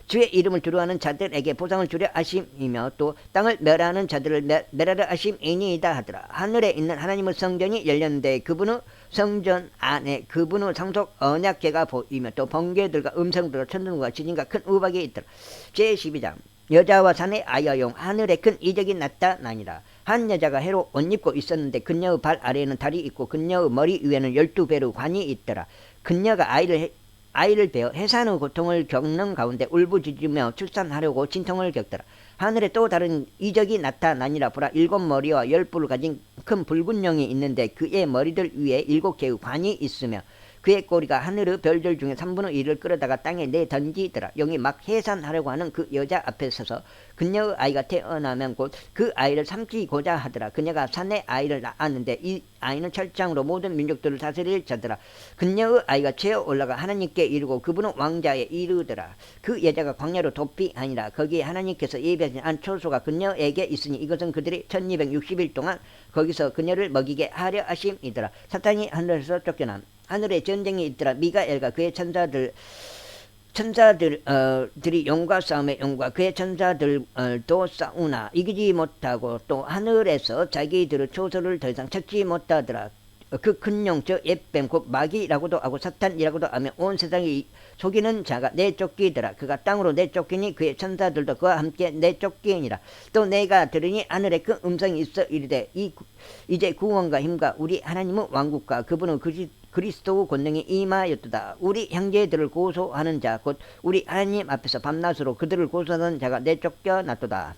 S1: 주의 이름을 두려워하는 자들에게 보상을 주려 하심이며 또 땅을 멸하는 자들을 멸하려 하심이니이다 하더라. 하늘에 있는 하나님의 성전이 열렸는데 그분의 성전 안에 그분의 상속 언약궤가 보이며 또 번개들과 음성들과 천둥과 지진과 큰 우박이 있더라. 제12장 여자와 사내 아여용 하늘에 큰 이적이 나타나니라. 한 여자가 해로 옷 입고 있었는데 그녀의 발 아래에는 달이 있고 그녀의 머리 위에는 12배로 관이 있더라. 그녀가 아이를 베어 해산의 고통을 겪는 가운데 울부짖으며 출산하려고 진통을 겪더라. 하늘에 또 다른 이적이 나타나니라. 보라 7머리와 10뿔을 가진 큰 붉은 용이 있는데 그의 머리들 위에 7개의 관이 있으며 그의 꼬리가 하늘의 별들 중에 3분의 1을 끌어다가 땅에 내던지더라. 용이 막 해산하려고 하는 그 여자 앞에 서서 그녀의 아이가 태어나면 곧 그 아이를 삼키고자 하더라. 그녀가 사내 아이를 낳았는데 이 아이는 철장으로 모든 민족들을 다스릴 자더라. 그녀의 아이가 채어 올라가 하나님께 이르고 그분은 왕자에 이르더라. 그 여자가 광야로 도피하니라. 거기에 하나님께서 예비하신 안초소가 그녀에게 있으니 이것은 그들이 1260일 동안 거기서 그녀를 먹이게 하려 하심이더라. 사탄이 하늘에서 쫓겨남. 하늘에 전쟁이 있더라. 미가엘과 그의 천사들이 용과 싸움에 용과 그의 천사들도 싸우나 이기지 못하고 또 하늘에서 자기들의 초소를 더 이상 찾지 못하더라. 그 큰 용 저 옛뱀 곧 마귀라고도 하고 사탄이라고도 하며 온 세상이 속이는 자가 내쫓기더라. 그가 땅으로 내쫓기니 그의 천사들도 그와 함께 내쫓기니라. 또 내가 들으니 하늘에 그 음성이 있어 이르되 이제 구원과 힘과 우리 하나님의 왕국과 그분의 그리스도 권능이 임하였도다. 우리 형제들을 고소하는 자 곧 우리 하나님 앞에서 밤낮으로 그들을 고소하는 자가 내쫓겨났도다.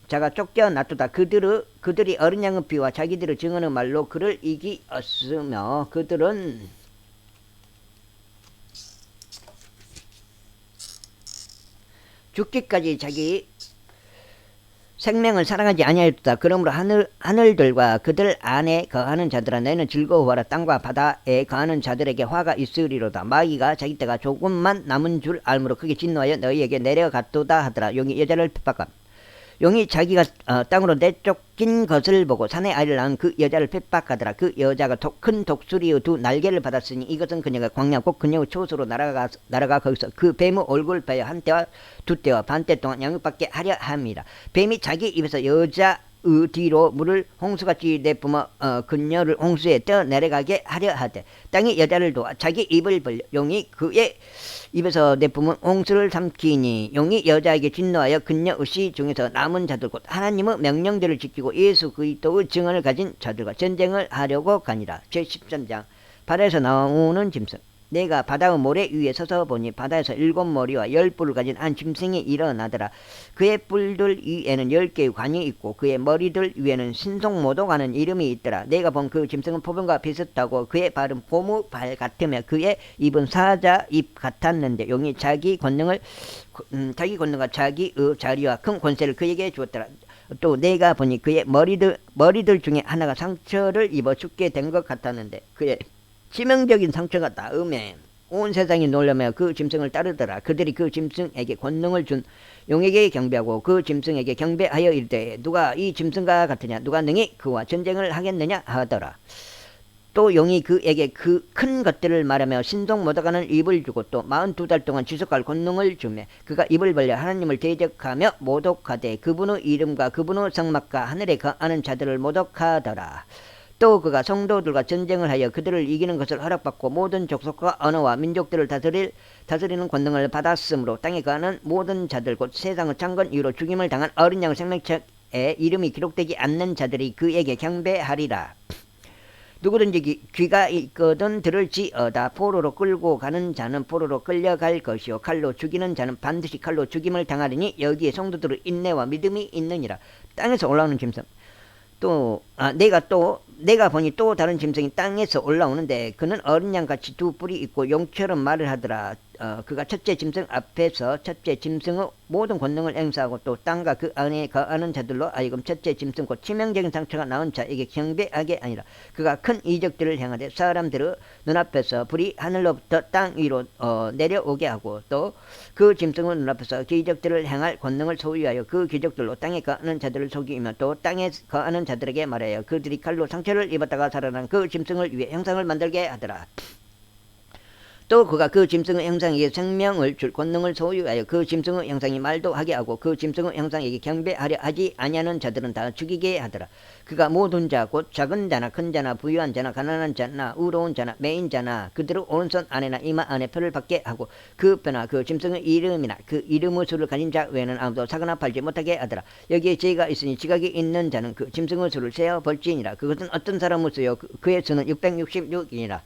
S1: 자가 쫓겨났도다. 그들이 어린 양의 피와 자기들의 증언의 말로 그를 이기었으며 그들은 죽기까지 자기 생명을 사랑하지 아니하였도다. 그러므로 하늘들과 그들 안에 거하는 자들아 너희는 즐거워하라. 땅과 바다에 거하는 자들에게 화가 있으리로다. 마귀가 자기 때가 조금만 남은 줄 알므로 크게 진노하여 너희에게 내려갔도다 하더라. 용이 여자를 핍박함. 용이 자기가 땅으로 내쫓긴 것을 보고 사내 아이를 낳은 그 여자를 핍박하더라. 그 여자가 큰 독수리의 두 날개를 받았으니 이것은 그녀가 광야 곧 그녀의 초소로 날아가 거기서 그 뱀의 얼굴을 베어 한 때와 두 때와 반때 동안 양육받게 하려 함이라. 뱀이 자기 입에서 여자의 뒤로 물을 홍수같이 내뿜어 그녀를 홍수에 떠 내려가게 하려 하되 땅이 여자를 도와 자기 입을 벌려 용이 그의 입에서 내뿜은 홍수를 삼키니 용이 여자에게 진노하여 그녀의 씨 중에서 남은 자들 곧 하나님의 명령들을 지키고 예수 그리스도의 증언을 가진 자들과 전쟁을 하려고 가니라. 제13장 바다에서 나오는 짐승. 내가 바다의 모래 위에 서서 보니 바다에서 7머리와 10뿔을 가진 한 짐승이 일어나더라. 그의 뿔들 위에는 10개의 관이 있고 그의 머리들 위에는 신속모독하는 이름이 있더라. 내가 본 그 짐승은 포병과 비슷하고 그의 발은 고무발 같으며 그의 입은 사자 입 같았는데 용이 자기 권능과 자기의 자리와 큰 권세를 그에게 주었더라. 또 내가 보니 그의 머리들 중에 하나가 상처를 입어 죽게 된 것 같았는데 그의 치명적인 상처가 닿음에 온 세상이 놀라며 그 짐승을 따르더라. 그들이 그 짐승에게 권능을 준 용에게 경배하고 그 짐승에게 경배하여 이르되 누가 이 짐승과 같으냐 누가 능히 그와 전쟁을 하겠느냐 하더라. 또 용이 그에게 그 큰 것들을 말하며 신속 모독하는 입을 주고 또 42달 동안 지속할 권능을 주며 그가 입을 벌려 하나님을 대적하며 모독하되 그분의 이름과 그분의 성막과 하늘에 거하는 자들을 모독하더라. 또 그가 성도들과 전쟁을 하여 그들을 이기는 것을 허락받고 모든 족속과 언어와 민족들을 다스리는 권능을 받았으므로 땅에 거하는 모든 자들 곧 세상의 창건 이후로 죽임을 당한 어린 양의 생명책에 이름이 기록되지 않는 자들이 그에게 경배하리라. 누구든지 귀가 있거든 들을지어다. 포로로 끌고 가는 자는 포로로 끌려갈 것이요 칼로 죽이는 자는 반드시 칼로 죽임을 당하리니 여기에 성도들의 인내와 믿음이 있느니라. 땅에서 올라오는 짐승. 내가 보니 또 다른 짐승이 땅에서 올라오는데 그는 어린 양같이 두 뿔이 있고 용처럼 말을 하더라. 그가 첫째 짐승 앞에서 첫째 짐승의 모든 권능을 행사하고 또 땅과 그 안에 거하는 자들로 하여금 첫째 짐승 곧 치명적인 상처가 나온 자에게 경배하게 아니라 그가 큰 이적들을 행하되 사람들의 눈앞에서 불이 하늘로부터 땅 위로 내려오게 하고 또 그 짐승의 눈앞에서 기적들을 행할 권능을 소유하여 그 기적들로 땅에 거하는 자들을 속이며 또 땅에 거하는 자들에게 말하여 그들이 칼로 상처를 입었다가 살아난 그 짐승을 위해 형상을 만들게 하더라. 또 그가 그 짐승의 형상에게 생명을 줄 권능을 소유하여 그 짐승의 형상이 말도 하게 하고 그 짐승의 형상에게 경배하려 하지 아니하는 자들은 다 죽이게 하더라. 그가 모든 자 곧 작은 자나 큰 자나 부유한 자나 가난한 자나 의로운 자나 매인 자나 그들의 오른손 안에나 이마 안에 표를 받게 하고 그 표나 그 짐승의 이름이나 그 이름의 수를 가진 자 외에는 아무도 사거나 팔지 못하게 하더라. 여기에 죄가 있으니 지각이 있는 자는 그 짐승의 수를 세어 볼지니라. 그것은 어떤 사람의 수요 그의 수는 666이니라.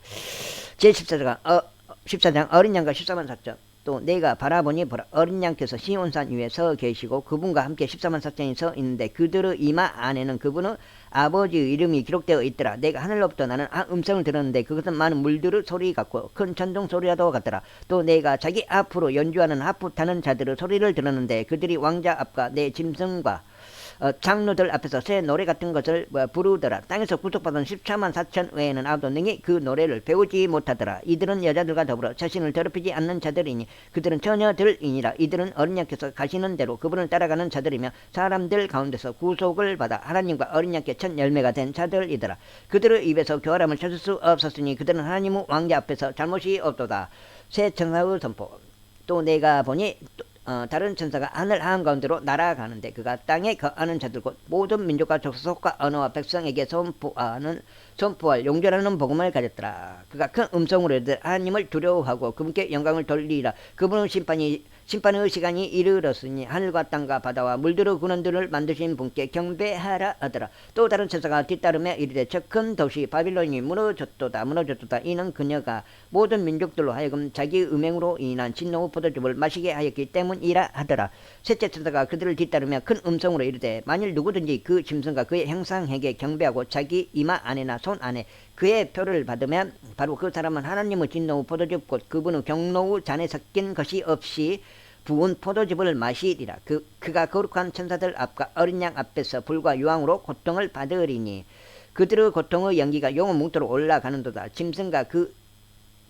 S1: 제14장 어린 양과 14만 4천. 또 내가 바라보니 보라 어린 양께서 시온산 위에 서 계시고 그분과 함께 14만 4천이 서 있는데 그들의 이마 안에는 그분의 아버지의 이름이 기록되어 있더라. 내가 하늘로부터 나는 음성을 들었는데 그것은 많은 물들의 소리 같고 큰 천둥 소리라도 같더라. 또 내가 자기 앞으로 연주하는 하프 타는 자들의 소리를 들었는데 그들이 왕자 앞과 내 짐승과 장로들 앞에서 새 노래 같은 것을 부르더라. 땅에서 구속받은 14만 4천 외에는 아무도 능히 그 노래를 배우지 못하더라. 이들은 여자들과 더불어 자신을 더럽히지 않는 자들이니 그들은 처녀들이니라. 이들은 어린 양께서 가시는 대로 그분을 따라가는 자들이며 사람들 가운데서 구속을 받아 하나님과 어린 양께 첫 열매가 된 자들이더라. 그들의 입에서 교활함을 찾을 수 없었으니 그들은 하나님의 왕자 앞에서 잘못이 없도다. 새 천사의 선포. 또 내가 보니 다른 천사가 하늘 한가운데로 날아가는데 그가 땅에 거하는 자들 곧 모든 민족과 족속과 언어와 백성에게 선포할 용죄라는 복음을 가졌더라. 그가 큰 음성으로 이르되 하나님을 두려워하고 그분께 영광을 돌리라. 그분은 심판의 시간이 이르렀으니 하늘과 땅과 바다와 물들어 군원들을 만드신 분께 경배하라 하더라. 또 다른 천사가 뒤따르며 이르되 저 큰 도시 바빌론이 무너졌도다. 이는 그녀가 모든 민족들로 하여금 자기 음행으로 인한 진노의 포도즙을 마시게 하였기 때문이라 하더라. 셋째 천사가 그들을 뒤따르며 큰 음성으로 이르되 만일 누구든지 그 짐승과 그의 형상에게 경배하고 자기 이마 안에나 손 안에 그의 표를 받으면 바로 그 사람은 하나님의 진노의 포도즙 곧 그분의 경노의 잔에 섞인 것이 없이 부은 포도즙을 마시리라. 그가 거룩한 천사들 앞과 어린 양 앞에서 불과 유황으로 고통을 받으리니 그들의 고통의 연기가 영원 뭉토로 올라가는도다. 짐승과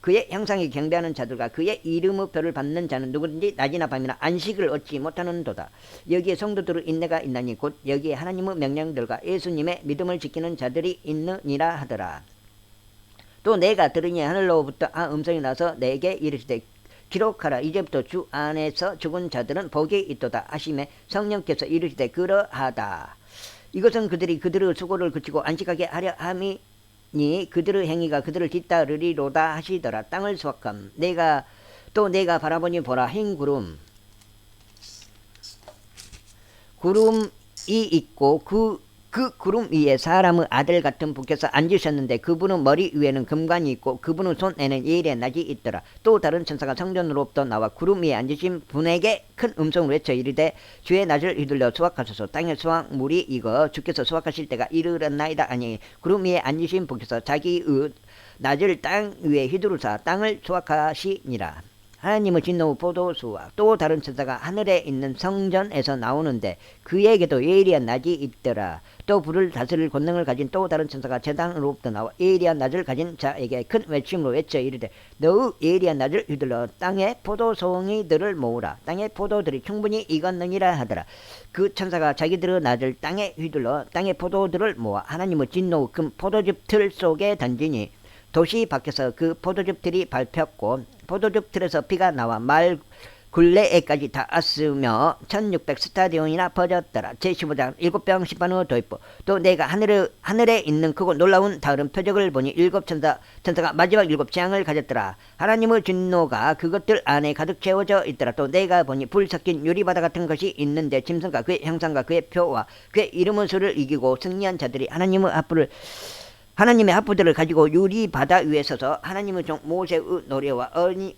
S1: 그의 형상에 경배하는 자들과 그의 이름의 표를 받는 자는 누구든지 낮이나 밤이나 안식을 얻지 못하는도다. 여기에 성도들의 인내가 있나니 곧 여기에 하나님의 명령들과 예수님의 믿음을 지키는 자들이 있느니라 하더라. 또 내가 들으니 하늘로부터 음성이 나서 내게 이르시되 기록하라. 이제부터 주 안에서 죽은 자들은 복이 있도다 하시매 성령께서 이르시되 그러하다. 이것은 그들이 그들의 수고를 그치고 안식하게 하려 함이니 그들의 행위가 그들을 뒤따르리로다 하시더라. 땅을 수확함. 내가 바라보니 보라 흰 구름이 있고 그 구름 위에 사람의 아들 같은 분께서 앉으셨는데 그분의 머리 위에는 금관이 있고 그분의 손에는 예리한 낫이 있더라. 또 다른 천사가 성전으로부터 나와 구름 위에 앉으신 분에게 큰 음성으로 외쳐 이르되 주의 낫을 휘둘러 수확하소서. 땅의 수확물이 익어 주께서 수확하실 때가 이르렀나이다 하니 구름 위에 앉으신 분께서 자기의 낫을 땅 위에 휘두르사 땅을 수확하시니라. 하나님의 진노의 포도수와 또 다른 천사가 하늘에 있는 성전에서 나오는데 그에게도 예리한 낫이 있더라. 또 불을 다스릴 권능을 가진 또 다른 천사가 제단으로부터 나와 예리한 낫을 가진 자에게 큰 외침으로 외쳐 이르되 너의 예리한 낫을 휘둘러 땅의 포도송이들을 모으라. 땅의 포도들이 충분히 익었느니라 하더라. 그 천사가 자기들의 낫을 땅에 휘둘러 땅의 포도들을 모아 하나님의 진노의 큰 포도즙 틀 속에 던지니 도시 밖에서 그 포도즙 틀이 밟혔고 포도즙 틀에서 피가 나와 말 굴레에까지 닿았으며 1600 스타디온이나 퍼졌더라. 제15장 7병 심판의 도입부. 또 내가 하늘에 있는 크고 놀라운 다른 표적을 보니 천사가 마지막 7재앙을 가졌더라. 하나님의 진노가 그것들 안에 가득 채워져 있더라. 또 내가 보니 불 섞인 유리바다 같은 것이 있는데 짐승과 그의 형상과 그의 표와 그의 이름의 수를 이기고 승리한 자들이 하나님의 하프들을 가지고 유리 바다 위에 서서 하나님의 종 모세의 노래와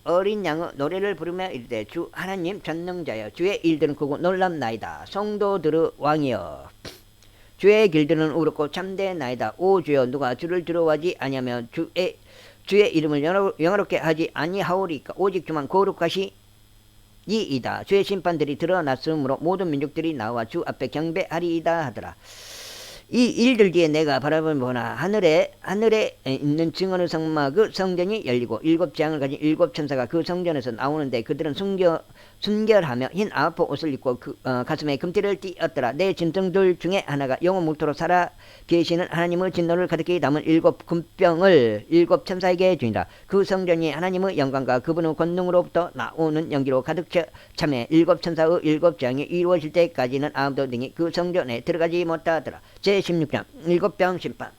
S1: 어린 양의 노래를 부르며 이르되 주 하나님 전능자여 주의 일들은 크고 놀랍나이다. 성도들의 왕이여 주의 길들은 의롭고 참되나이다. 오 주여 누가 주를 두려워하지 아니하며 주의 이름을 영화롭게 하지 아니하오리까. 오직 주만 거룩하시이다. 주의 심판들이 드러났으므로 모든 민족들이 나와 주 앞에 경배하리이다 하더라. 이 일들 뒤에 내가 바라보나 하늘에 있는 증언의 성막의 성전이 열리고 7재앙을 가진 7천사가 그 성전에서 나오는데 그들은 순결하며 흰 아포 옷을 입고 가슴에 금띠를 띠었더라. 내 짐승들 중에 하나가 영원 묵토록 살아 계시는 하나님의 진노를 가득히 담은 7 금병을 7천사에게 주니라. 그 성전이 하나님의 영광과 그분의 권능으로부터 나오는 연기로 가득 차매 7천사의 7재앙이 이루어질 때까지는 아무도 능히 그 성전에 들어가지 못하더라. 제16장 7병 심판.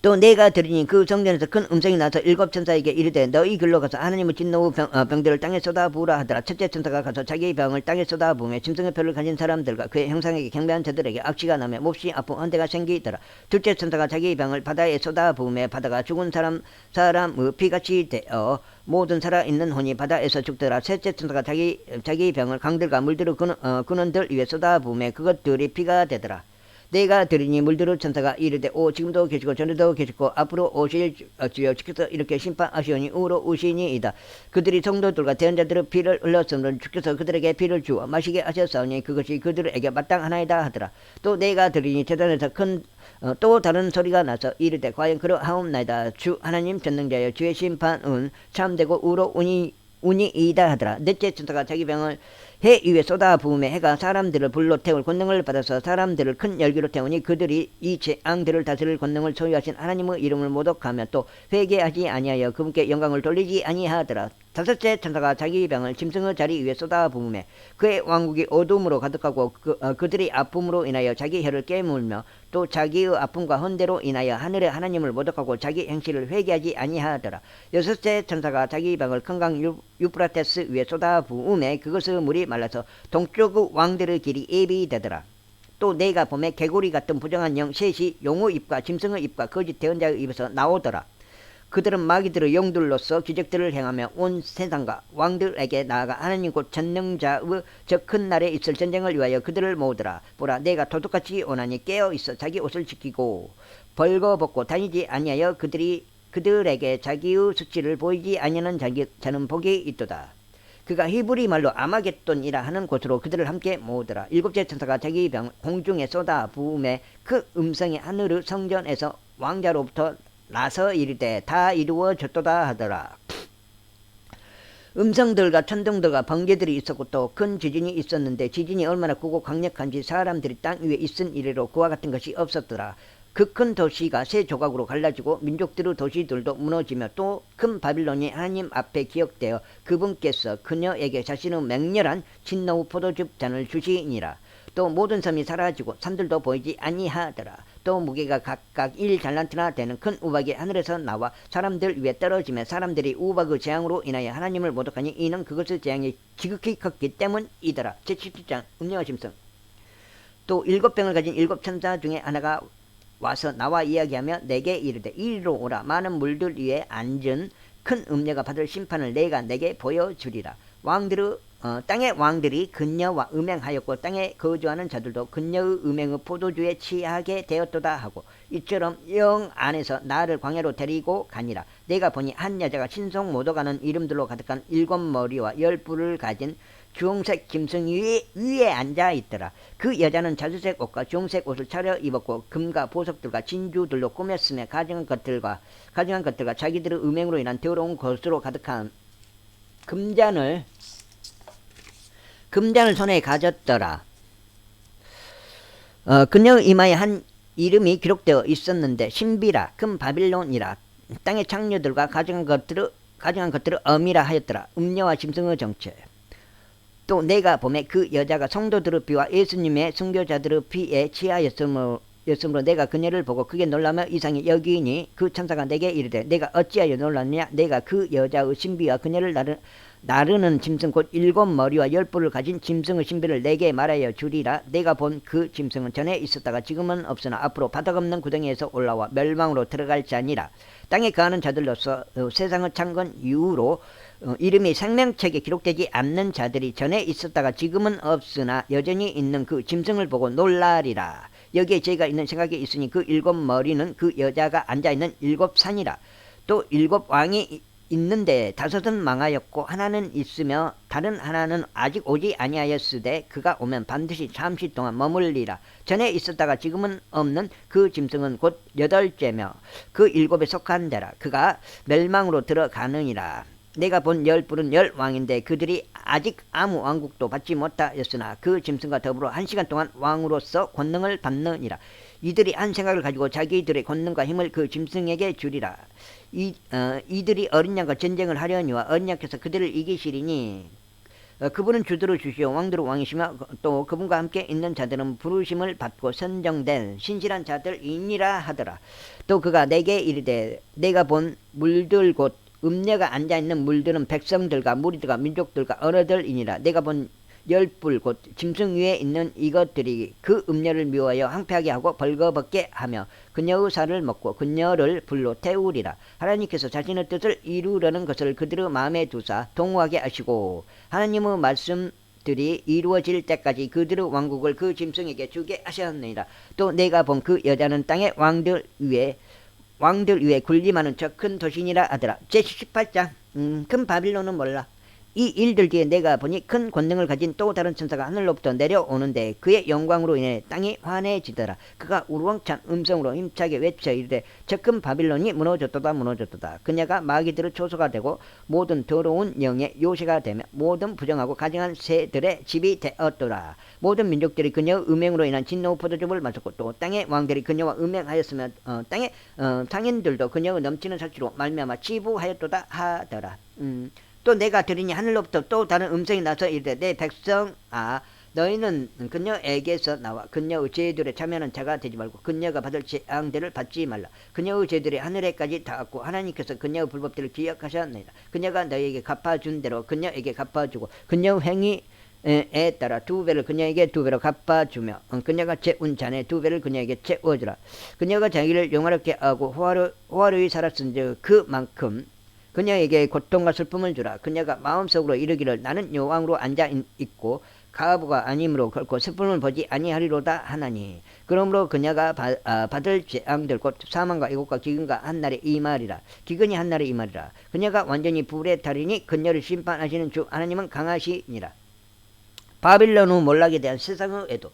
S1: 또 내가 들으니 그 성전에서 큰 음성이 나서 7천사에게 이르되 너희 길로 가서 하나님의 진노의 병들을 땅에 쏟아부으라 하더라. 첫째 천사가 가서 자기의 병을 땅에 쏟아부으며 짐승의 표를 가진 사람들과 그의 형상에게 경배한 자들에게 악취가 나며 몹시 아픈 헌대가 생기더라. 둘째 천사가 자기의 병을 바다에 쏟아부으며 바다가 죽은 사람의 피같이 되어 모든 살아있는 혼이 바다에서 죽더라. 셋째 천사가 자기의 병을 강들과 물들어 근원들 위에 쏟아부으며 그것들이 피가 되더라. 내가 들으니 물들어 천사가 이르되 오 지금도 계시고 전에도 계시고 앞으로 오실 주여 주께서 이렇게 심판하시오니 의로우시니이다. 그들이 성도들과 대언자들의 피를 흘렸으므로 주께서 그들에게 피를 주어 마시게 하셨사오니 그것이 그들에게 마땅하나이다 하더라. 또 내가 들으니 제단에서 또 다른 소리가 나서 이르되 과연 그러하옵나이다. 주 하나님 전능자여 주의 심판은 참되고 의로우니이다 하더라. 넷째 천사가 자기 병을 해 위에 쏟아 부음에 해가 사람들을 불로 태울 권능을 받아서 사람들을 큰 열기로 태우니 그들이 이 재앙들을 다스릴 권능을 소유하신 하나님의 이름을 모독하며 또 회개하지 아니하여 그분께 영광을 돌리지 아니하더라. 다섯째 천사가 자기 병을 짐승의 자리 위에 쏟아 부음에 그의 왕국이 어둠으로 가득하고 그들이 아픔으로 인하여 자기 혀를 깨물며 또 자기의 아픔과 헌대로 인하여 하늘의 하나님을 모독하고 자기 행실을 회개하지 아니하더라. 여섯째 천사가 자기 병을 큰 강 유프라테스 위에 쏟아 부음에 그것의 물이 말라서 동쪽의 왕들의 길이 예비되더라. 또 내가 봄에 개구리 같은 부정한 영 셋이 용의 입과 짐승의 입과 거짓 대언자의 입에서 나오더라. 그들은 마귀들의 영들로서 기적들을 행하며 온 세상과 왕들에게 나아가 하나님 곧 전능자의 저 큰 날에 있을 전쟁을 위하여 그들을 모으더라. 보라, 내가 도둑같이 오나니 깨어있어 자기 옷을 지키고 벌거벗고 다니지 아니하여 그들에게 자기의 수치를 보이지 아니하는 자는 복이 있도다. 그가 히브리 말로 아마겟돈이라 하는 곳으로 그들을 함께 모으더라. 일곱째 천사가 자기 병 공중에 쏟아 부음에 그 음성이 하늘의 성전에서 왕자로부터 나서 이르되 다 이루어졌도다 하더라. 음성들과 천둥들과 번개들이 있었고 또 큰 지진이 있었는데 지진이 얼마나 크고 강력한지 사람들이 땅 위에 있은 이래로 그와 같은 것이 없었더라. 그 큰 도시가 세 조각으로 갈라지고 민족들의 도시들도 무너지며 또 큰 바빌론이 하나님 앞에 기억되어 그분께서 그녀에게 자신의 맹렬한 진노의 포도즙 잔을 주시니라. 또 모든 섬이 사라지고 산들도 보이지 아니하더라. 또 무게가 각각 1달란트나 되는 큰 우박이 하늘에서 나와 사람들 위에 떨어지며 사람들이 우박의 재앙으로 인하여 하나님을 모독하니 이는 그것의 재앙이 지극히 컸기 때문이더라. 제17장 음녀와 짐승. 또 7병을 가진 7천사 중에 하나가 와서 나와 이야기하며 내게 이르되 이리로 오라. 많은 물들 위에 앉은 큰 음녀가 받을 심판을 내가 내게 보여주리라. 땅의 왕들이 그녀와 음행하였고 땅에 거주하는 자들도 그녀의 음행의 포도주에 취하게 되었도다 하고 이처럼 영 안에서 나를 광야로 데리고 가니라. 내가 보니 한 여자가 신성 모독하는 이름들로 가득한 7머리와 10뿔을 가진 주홍색 짐승 위에 앉아 있더라. 그 여자는 자주색 옷과 주홍색 옷을 차려 입었고 금과 보석들과 진주들로 꾸몄으며 가증한 것들과 자기들의 음행으로 인한 더러운 것으로 가득한 금잔을 손에 가졌더라. 그녀의 이마에 한 이름이 기록되어 있었는데 신비라 큰 바빌론이라 땅의 창녀들과 가증한 것들을 어미라 하였더라. 음녀와 짐승의 정체. 또 내가 보매 그 여자가 성도들의 피와 예수님의 순교자들의 피에 취하였으므로 내가 그녀를 보고 크게 놀라며 이상히 여기니 그 천사가 내게 이르되 내가 어찌하여 놀랐느냐. 내가 그 여자의 신비와 그녀를 나르는 짐승 곧 7머리와 10뿔을 가진 짐승의 신비를 내게 말하여 주리라. 내가 본 그 짐승은 전에 있었다가 지금은 없으나 앞으로 바닥 없는 구덩이에서 올라와 멸망으로 들어갈 자니라. 땅에 거하는 자들로서 세상의 창건 이후로 이름이 생명책에 기록되지 않는 자들이 전에 있었다가 지금은 없으나 여전히 있는 그 짐승을 보고 놀라리라. 여기에 저희가 있는 생각이 있으니 그 7머리는 그 여자가 앉아있는 7산이라. 또 7왕이 있는데 5은 망하였고 하나는 있으며 다른 하나는 아직 오지 아니하였으되 그가 오면 반드시 잠시 동안 머물리라. 전에 있었다가 지금은 없는 그 짐승은 곧 8째며 그 7에 속한 자라. 그가 멸망으로 들어가느니라. 내가 본 10뿔은 10왕인데 그들이 아직 아무 왕국도 받지 못하였으나 그 짐승과 더불어 1시간 동안 왕으로서 권능을 받느니라. 이들이 한 생각을 가지고 자기들의 권능과 힘을 그 짐승에게 주리라. 이들이 어린 양과 전쟁을 하려니와 어린 양께서 그들을 이기시리니 그분은 주들을 주시오 왕들의 왕이시며 또 그분과 함께 있는 자들은 부르심을 받고 선정된 신실한 자들이니라 하더라. 또 그가 내게 이르되 내가 본 물들 곧 음녀가 앉아있는 물들은 백성들과 무리들과 민족들과 언어들이니라. 내가 본 10뿔 곧 짐승 위에 있는 이것들이 그 음녀를 미워하여 항폐하게 하고 벌거벗게 하며 그녀의 살을 먹고 그녀를 불로 태우리라. 하나님께서 자신의 뜻을 이루려는 것을 그들의 마음에 두사 동호하게 하시고 하나님의 말씀들이 이루어질 때까지 그들의 왕국을 그 짐승에게 주게 하셨느니라. 또 내가 본 그 여자는 땅의 왕들 위에 군림하는 저 큰 도시니라 하더라. 제18장 큰 바빌론은 몰라. 이 일들 뒤에 내가 보니 큰 권능을 가진 또 다른 천사가 하늘로부터 내려오는데 그의 영광으로 인해 땅이 환해지더라. 그가 우르렁찬 음성으로 힘차게 외쳐 이르되 적금 바빌론이 무너졌도다 무너졌도다. 그녀가 마귀들의 초소가 되고 모든 더러운 영의 요새가 되며 모든 부정하고 가증한 새들의 집이 되었더라. 모든 민족들이 그녀의 음행으로 인한 진노 포도즙을 마셨고 또 땅의 왕들이 그녀와 음행하였으며 땅의 상인들도 그녀의 넘치는 살취로 말미암아 치부하였도다 하더라. 또 내가 들으니 하늘로부터 또 다른 음성이 나서 이르되 내 백성아 너희는 그녀에게서 나와 그녀의 죄들에 참여하는 자가 되지 말고 그녀가 받을 재앙들을 받지 말라. 그녀의 죄들이 하늘에까지 닿았고 하나님께서 그녀의 불법들을 기억하셨느니라. 그녀가 너희에게 갚아준 대로 그녀에게 갚아주고 그녀의 행위에 따라 2배를 그녀에게 2배로 갚아주며 그녀가 채운 잔에 2배를 그녀에게 채워주라. 그녀가 자기를 영화롭게 하고 호화로이 살았은즉 그만큼 그녀에게 고통과 슬픔을 주라. 그녀가 마음속으로 이르기를 나는 여왕으로 앉아 있고 가부가 아님으로 결코 슬픔을 보지 아니하리로다 하나니. 그러므로 그녀가 받을 재앙들 곧 사망과 애곡과 기근과 한날에 임하리라. 기근이 한날에 임하리라. 그녀가 완전히 불에 타리니 그녀를 심판하시는 주 하나님은 강하시니라. 바빌론의 몰락에 대한 세상의 애도.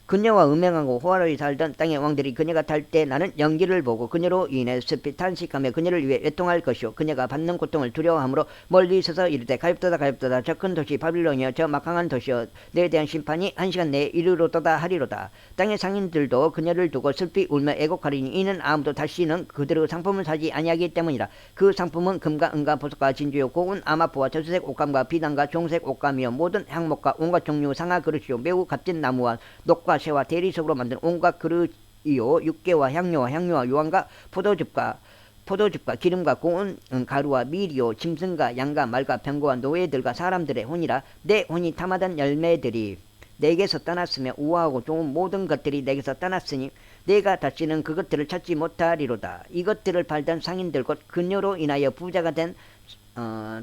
S1: 그녀와 음행하고 호화로이 살던 땅의 왕들이 그녀가 탈 때 나는 연기를 보고 그녀로 인해 슬피 탄식하며 그녀를 위해 애통할 것이요 그녀가 받는 고통을 두려워하므로 멀리 서서 이르되 가엾도다 가엾도다 저 큰 도시 바빌론이여 저 막강한 도시여 내에 대한 심판이 한 시간 내에 이르렀도다 하리로다. 땅의 상인들도 그녀를 두고 슬피 울며 애곡하리니 이는 아무도 다시는 그들의 상품을 사지 아니하기 때문이라. 그 상품은 금과 은과 보석과 진주요 고운 아마포와 저수색 옷감과 비단과 종색 옷감이요 모든 향목과 온갖 종류 상하 그릇이요 매우 값진 나무와 녹과 새와 대리석으로 만든 온갖 그릇이요 육개와 향료와 유황과 포도즙과 기름과 고운 가루와 밀이요 짐승과 양과 말과 병거와 노예들과 사람들의 혼이라. 내 혼이 탐하던 열매들이 내게서 떠났으며 우아하고 좋은 모든 것들이 내게서 떠났으니 내가 다시는 그것들을 찾지 못하리로다. 이것들을 팔던 상인들 곧 그녀로 인하여 부자가 된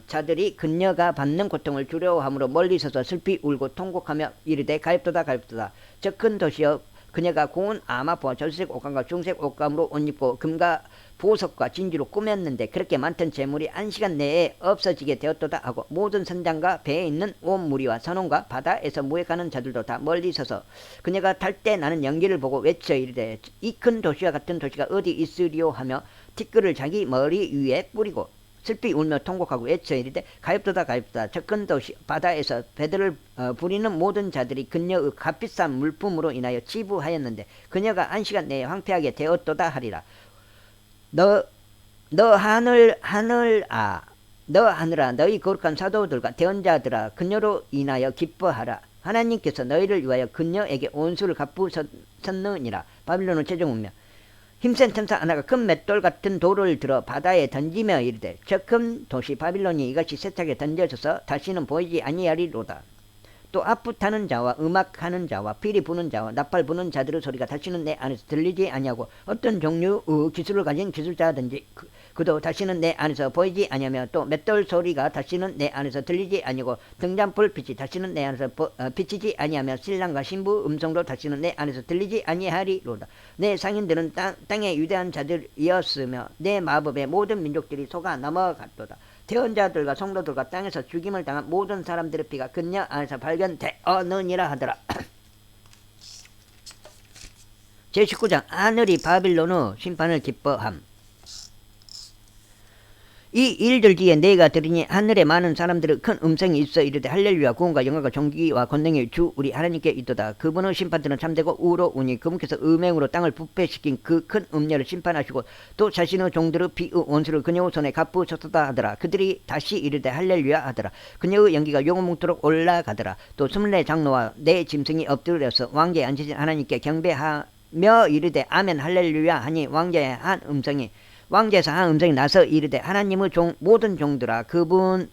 S1: 자들이 그녀가 받는 고통을 두려워함으로 멀리 서서 슬피 울고 통곡하며 이르되 가엾도다 가엾도다 저 큰 도시여 그녀가 고운 아마포와 저수색 옷감과 중색 옷감으로 옷 입고 금과 보석과 진주로 꾸몄는데 그렇게 많던 재물이 한 시간 내에 없어지게 되었도다 하고 모든 선장과 배에 있는 온 무리와 선원과 바다에서 무역하는 자들도 다 멀리 서서 그녀가 탈 때 나는 연기를 보고 외쳐 이르되 이 큰 도시와 같은 도시가 어디 있으리요 하며 티끌을 자기 머리 위에 뿌리고 슬피 울며 통곡하고 외쳐 이르되 가엾도다 가엾도다 저 큰 도시 바다에서 배들을 부리는 모든 자들이 그녀의 값비싼 물품으로 인하여 치부하였는데 그녀가 한 시간 내에 황폐하게 되었도다 하리라. 너 하늘아 너희 거룩한 사도들과 대언자들아 그녀로 인하여 기뻐하라. 하나님께서 너희를 위하여 그녀에게 온수를 갚으셨느니라. 바빌론을 최종하며 힘센 천사 하나가 큰 맷돌 같은 돌을 들어 바다에 던지며 이르되 저 큰 도시 바빌론이 이같이 세차게 던져져서 다시는 보이지 아니하리로다. 또 앞부 타는 자와 음악하는 자와 피리 부는 자와 나팔 부는 자들의 소리가 다시는 내 안에서 들리지 아니하고 어떤 종류의 기술을 가진 기술자든지 그도 다시는 내 안에서 보이지 아니하며 또 맷돌 소리가 다시는 내 안에서 들리지 아니하고 등잔불 빛이 다시는 내 안에서 비치지 아니하며 신랑과 신부 음성도 다시는 내 안에서 들리지 아니하리로다. 내 상인들은 땅의 위대한 자들이었으며 내 마법에 모든 민족들이 속아 넘어갔도다. 대언자들과 성도들과 땅에서 죽임을 당한 모든 사람들의 피가 그녀 안에서 발견되었느니라 하더라. 제19장 하늘이 바빌론의 심판을 기뻐함. 이 일들 뒤에 내가 들으니 하늘에 많은 사람들의 큰 음성이 있어 이르되 할렐루야 구원과 영광과 존귀와 권능이 주 우리 하나님께 있도다. 그분의 심판들은 참되고 의로우니 그분께서 음행으로 땅을 부패시킨 그 큰 음녀를 심판하시고 또 자신의 종들의 피의 원수를 그녀의 손에 갚으셨다 하더라. 그들이 다시 이르되 할렐루야 하더라. 그녀의 연기가 영원뭉토록 올라가더라. 또 24 장로와 내 짐승이 엎드려서 왕좌에 앉으신 하나님께 경배하며 이르되 아멘 할렐루야 하니 왕좌에서 한 음성이 나서 이르되 하나님의 모든 종들아 그분을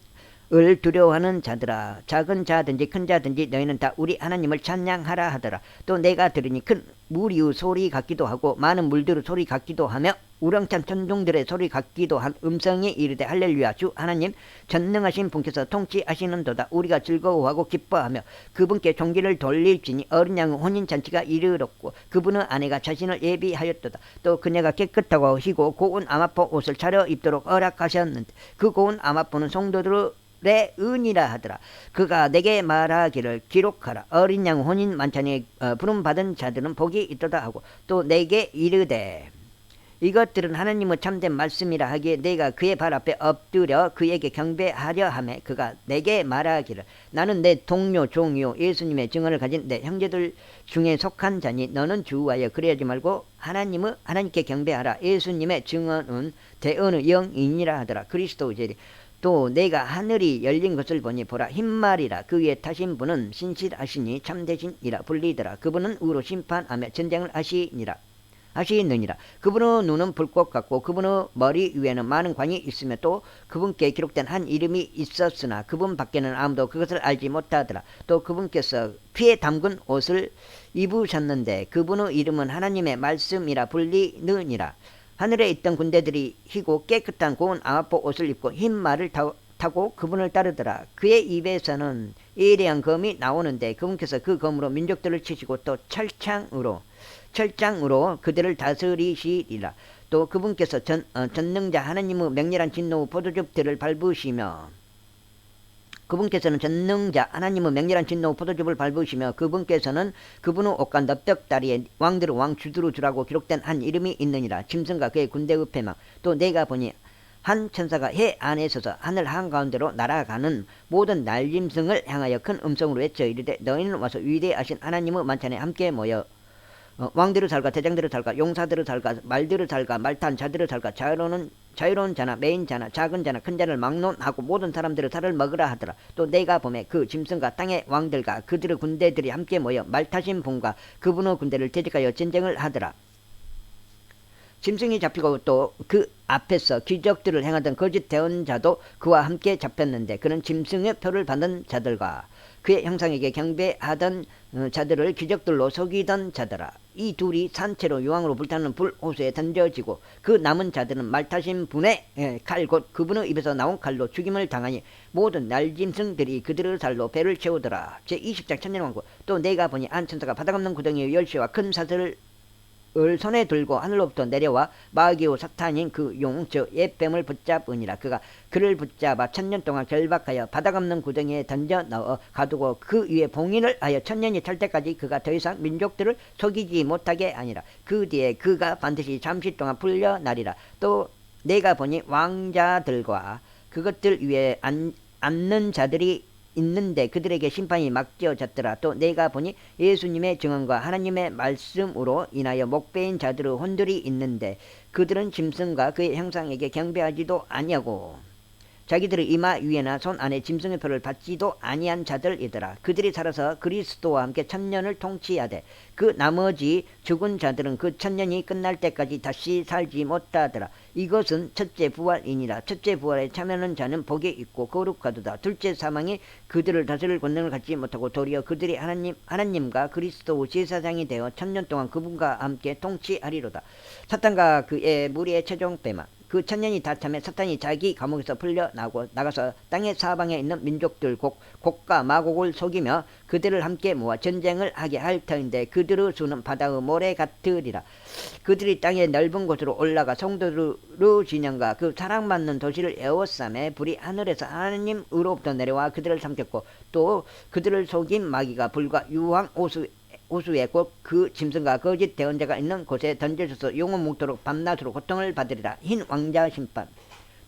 S1: 두려워하는 자들아 작은 자든지 큰 자든지 너희는 다 우리 하나님을 찬양하라 하더라. 또 내가 들으니 큰 무리의 소리 같기도 하고 많은 물들의 소리 같기도 하며 우렁찬 천둥들의 소리 같기도 한 음성이 이르되 할렐루야 주 하나님 전능하신 분께서 통치하시는도다. 우리가 즐거워하고 기뻐하며 그분께 존귀를 돌릴지니 어린 양의 혼인잔치가 이르렀고 그분의 아내가 자신을 예비하였도다. 또 그녀가 깨끗하고 희고 고운 아마포 옷을 차려 입도록 허락하셨는데 그 고운 아마포는 성도들의 은이라 하더라. 그가 내게 말하기를 기록하라. 어린 양 혼인 만찬에 부름받은 자들은 복이 있도다 하고 또 내게 이르되 이것들은 하나님의 참된 말씀이라 하기에 내가 그의 발 앞에 엎드려 그에게 경배하려 하매 그가 내게 말하기를 나는 내 동료 종이요 예수님의 증언을 가진 내 형제들 중에 속한 자니 너는 주의하여 그래하지 말고 하나님께 경배하라. 예수님의 증언은 대언의 영이니라 하더라. 그리스도 제리 또 내가 하늘이 열린 것을 보니 보라 흰말이라 그 위에 타신 분은 신실하시니 참되신이라 불리더라. 그분은 의로 심판하며 전쟁을 하시느니라. 그분의 눈은 불꽃 같고 그분의 머리 위에는 많은 관이 있으며 또 그분께 기록된 한 이름이 있었으나 그분 밖에는 아무도 그것을 알지 못하더라. 또 그분께서 피에 담근 옷을 입으셨는데 그분의 이름은 하나님의 말씀이라 불리느니라. 하늘에 있던 군대들이 희고 깨끗한 고운 암압보 옷을 입고 흰 말을 타고 그분을 따르더라. 그의 입에서는 예리한 검이 나오는데 그분께서 그 검으로 민족들을 치시고 또 철장으로 그들을 다스리시리라. 또 그분께서 전능자 하나님의 맹렬한 진노 포도즙들을 밟으시며 그분께서는 그분의 옷과 넓적다리에 왕들의 왕 주두루주라고 기록된 한 이름이 있느니라. 짐승과 그의 군대의 패망. 또 내가 보니 한 천사가 해 안에 서서 하늘 한가운데로 날아가는 모든 날짐승을 향하여 큰 음성으로 외쳐 이르되 너희는 와서 위대하신 하나님의 만찬에 함께 모여 왕들을 살과 대장들을 살과 용사들을 살과 말들을 살과 말탄 자들을 살과 자유로운 자나 매인 자나 작은 자나 큰 자를 막론하고 모든 사람들을 살을 먹으라 하더라. 또 내가 보매 그 짐승과 땅의 왕들과 그들의 군대들이 함께 모여 말 타신 분과 그분의 군대를 대적하여 전쟁을 하더라. 짐승이 잡히고 또 그 앞에서 기적들을 행하던 거짓 대언자도 그와 함께 잡혔는데 그는 짐승의 표를 받는 자들과 그의 형상에게 경배하던 자들을 기적들로 속이던 자더라. 이 둘이 산채로 유황으로 불타는 불호수에 던져지고 그 남은 자들은 말 타신 분의 칼 곧 그분의 입에서 나온 칼로 죽임을 당하니 모든 날짐승들이 그들의 살로 배를 채우더라. 제20장 천년왕국. 또 내가 보니 한 천사가 바닥 없는 구덩이의 열쇠와 큰 사슬을 손에 들고 하늘로부터 내려와 마귀요 사탄인 그 용 저 옛뱀을 붙잡으니라. 그가 그를 붙잡아 1000년 동안 결박하여 바닥 없는 구덩이에 던져 넣어 가두고 그 위에 봉인을 하여 1000년이 찰 때까지 그가 더 이상 민족들을 속이지 못하게 하니라. 그 뒤에 그가 반드시 잠시 동안 풀려나리라. 또 내가 보니 왕자들과 그것들 위에 앉는 자들이 있는데 그들에게 심판이 맡겨졌더라. 또 내가 보니 예수님의 증언과 하나님의 말씀으로 인하여 목배인 자들의 혼들이 있는데 그들은 짐승과 그의 형상에게 경배하지도 아니하고 자기들의 이마 위에나 손 안에 짐승의 표를 받지도 아니한 자들이더라. 그들이 살아서 그리스도와 함께 1000년을 통치하되 그 나머지 죽은 자들은 그 1000년이 끝날 때까지 다시 살지 못하더라. 이것은 첫째 부활이니라. 첫째 부활에 참여하는 자는 복이 있고 거룩하도다. 둘째 사망이 그들을 다스릴 권능을 갖지 못하고 도리어 그들이 하나님과 그리스도 제사장이 되어 1000년 동안 그분과 함께 통치하리로다. 사탄과 그의 무리의 최종 빼마. 그 1000년이 다 차면 사탄이 자기 감옥에서 나가서 땅의 사방에 있는 민족들 곡과 마곡을 속이며 그들을 함께 모아 전쟁을 하게 할 터인데 그들의 수는 바다의 모래 같으리라. 그들이 땅의 넓은 곳으로 올라가 성도르 진영과 그 사랑받는 도시를 에워싸매 불이 하늘에서 하나님으로부터 내려와 그들을 삼켰고 또 그들을 속인 마귀가 불과 유황 호수에 곧 그 짐승과 거짓 대언자가 있는 곳에 던져져서 영원 묵도록 밤낮으로 고통을 받으리라. 흰 왕자 심판.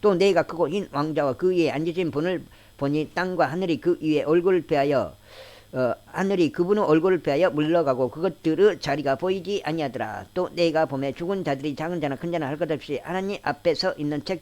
S1: 또 내가 크고 흰 왕자와 그 위에 앉으신 분을 보니 땅과 하늘이 그 위에 얼굴을 피하여 하늘이 그분의 얼굴을 피하여 물러가고 그것들의 자리가 보이지 아니하더라. 또 내가 보매 죽은 자들이 작은 자나 큰 자나 할 것 없이 하나님 앞에 서 있는데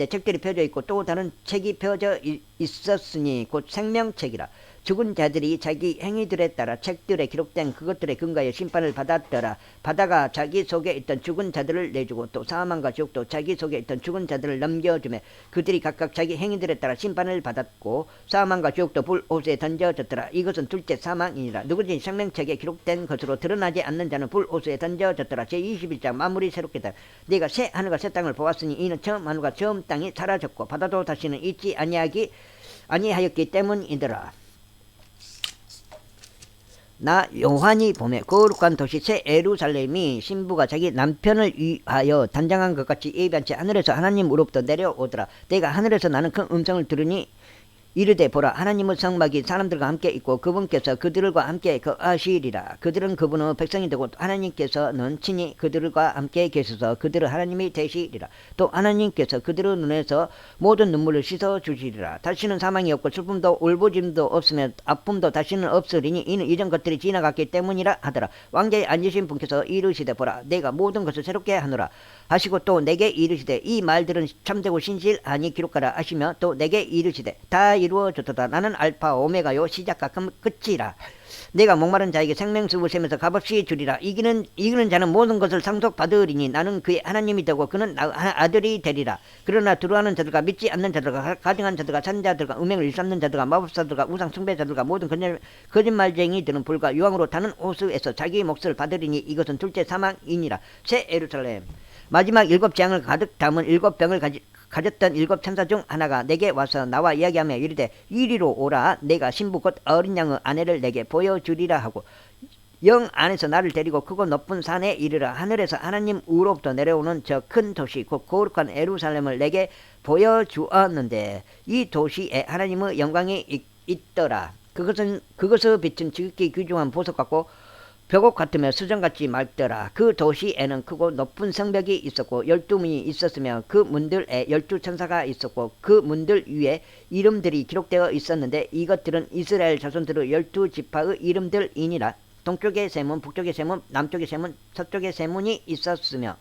S1: 책들이 펴져 있고 또 다른 책이 펴져 있었으니 곧 생명책이라. 죽은 자들이 자기 행위들에 따라 책들에 기록된 그것들에 근거하여 심판을 받았더라. 바다가 자기 속에 있던 죽은 자들을 내주고 또 사망과 지옥도 자기 속에 있던 죽은 자들을 넘겨주매 그들이 각각 자기 행위들에 따라 심판을 받았고 사망과 지옥도 불호수에 던져졌더라. 이것은 둘째 사망이니라. 누구든지 생명책에 기록된 것으로 드러나지 않는 자는 불호수에 던져졌더라. 제21장 마무리 새롭게다. 네가 새 하늘과 새 땅을 보았으니 이는 처음 하늘과 처음 땅이 사라졌고 바다도 다시는 있지 아니하였기 때문이더라. 나 요한이 보매 거룩한 도시 새 예루살렘이 신부가 자기 남편을 위하여 단장한 것 같이 예비한채 하늘에서 하나님으로부터 내려오더라. 내가 하늘에서 나는 큰 음성을 들으니 이르되 보라 하나님의 성막이 사람들과 함께 있고 그분께서 그들과 함께 거하시리라. 그들은 그분의 백성이 되고 하나님께서는 친히 그들과 함께 계셔서 그들은 하나님이 되시리라. 또 하나님께서 그들의 눈에서 모든 눈물을 씻어 주시리라. 다시는 사망이 없고 슬픔도 울부짖음도 없으며 아픔도 다시는 없으리니 이는 이전 것들이 지나갔기 때문이라 하더라. 왕좌에 앉으신 분께서 이르시되 보라 내가 모든 것을 새롭게 하노라 하시고 또 내게 이르시되 이 말들은 참되고 신실하니 기록하라 하시며 또 내게 이르시되 다 이루어졌도다. 나는 알파 오메가요 시작과 끝이라. 내가 목마른 자에게 생명수를 세면서 값없이 주리라. 이기는 자는 모든 것을 상속받으리니 나는 그의 하나님이 되고 그는 아들이 되리라. 그러나 두려워하는 자들과 믿지 않는 자들과 가증한 자들과 산자들과 음행을 일삼는 자들과 마법사들과 우상 숭배자들과 모든 거짓말쟁이들은 불과 유황으로 타는 호수에서 자기의 몫을 받으리니 이것은 둘째 사망이니라. 새 예루살렘 마지막 7재앙을 가득 담은 7병을 가졌던 7천사 중 하나가 내게 와서 나와 이야기하며 이르되 이리로 오라. 내가 신부 곧 어린 양의 아내를 내게 보여주리라 하고 영 안에서 나를 데리고 크고 높은 산에 이르러 하늘에서 하나님 우로부터 내려오는 저 큰 도시 곧 거룩한 예루살렘을 내게 보여주었는데 이 도시에 하나님의 영광이 있더라. 그것의 빛은 지극히 귀중한 보석 같고 벽옥 같으며 수정같이 맑더라. 그 도시에는 크고 높은 성벽이 있었고 12문이 있었으며 그 문들에 12천사가 있었고 그 문들 위에 이름들이 기록되어 있었는데 이것들은 이스라엘 자손들의 12지파의 이름들이니라. 동쪽에 세 문, 북쪽에 세 문, 남쪽에 세 문, 서쪽에 세 문이 있으며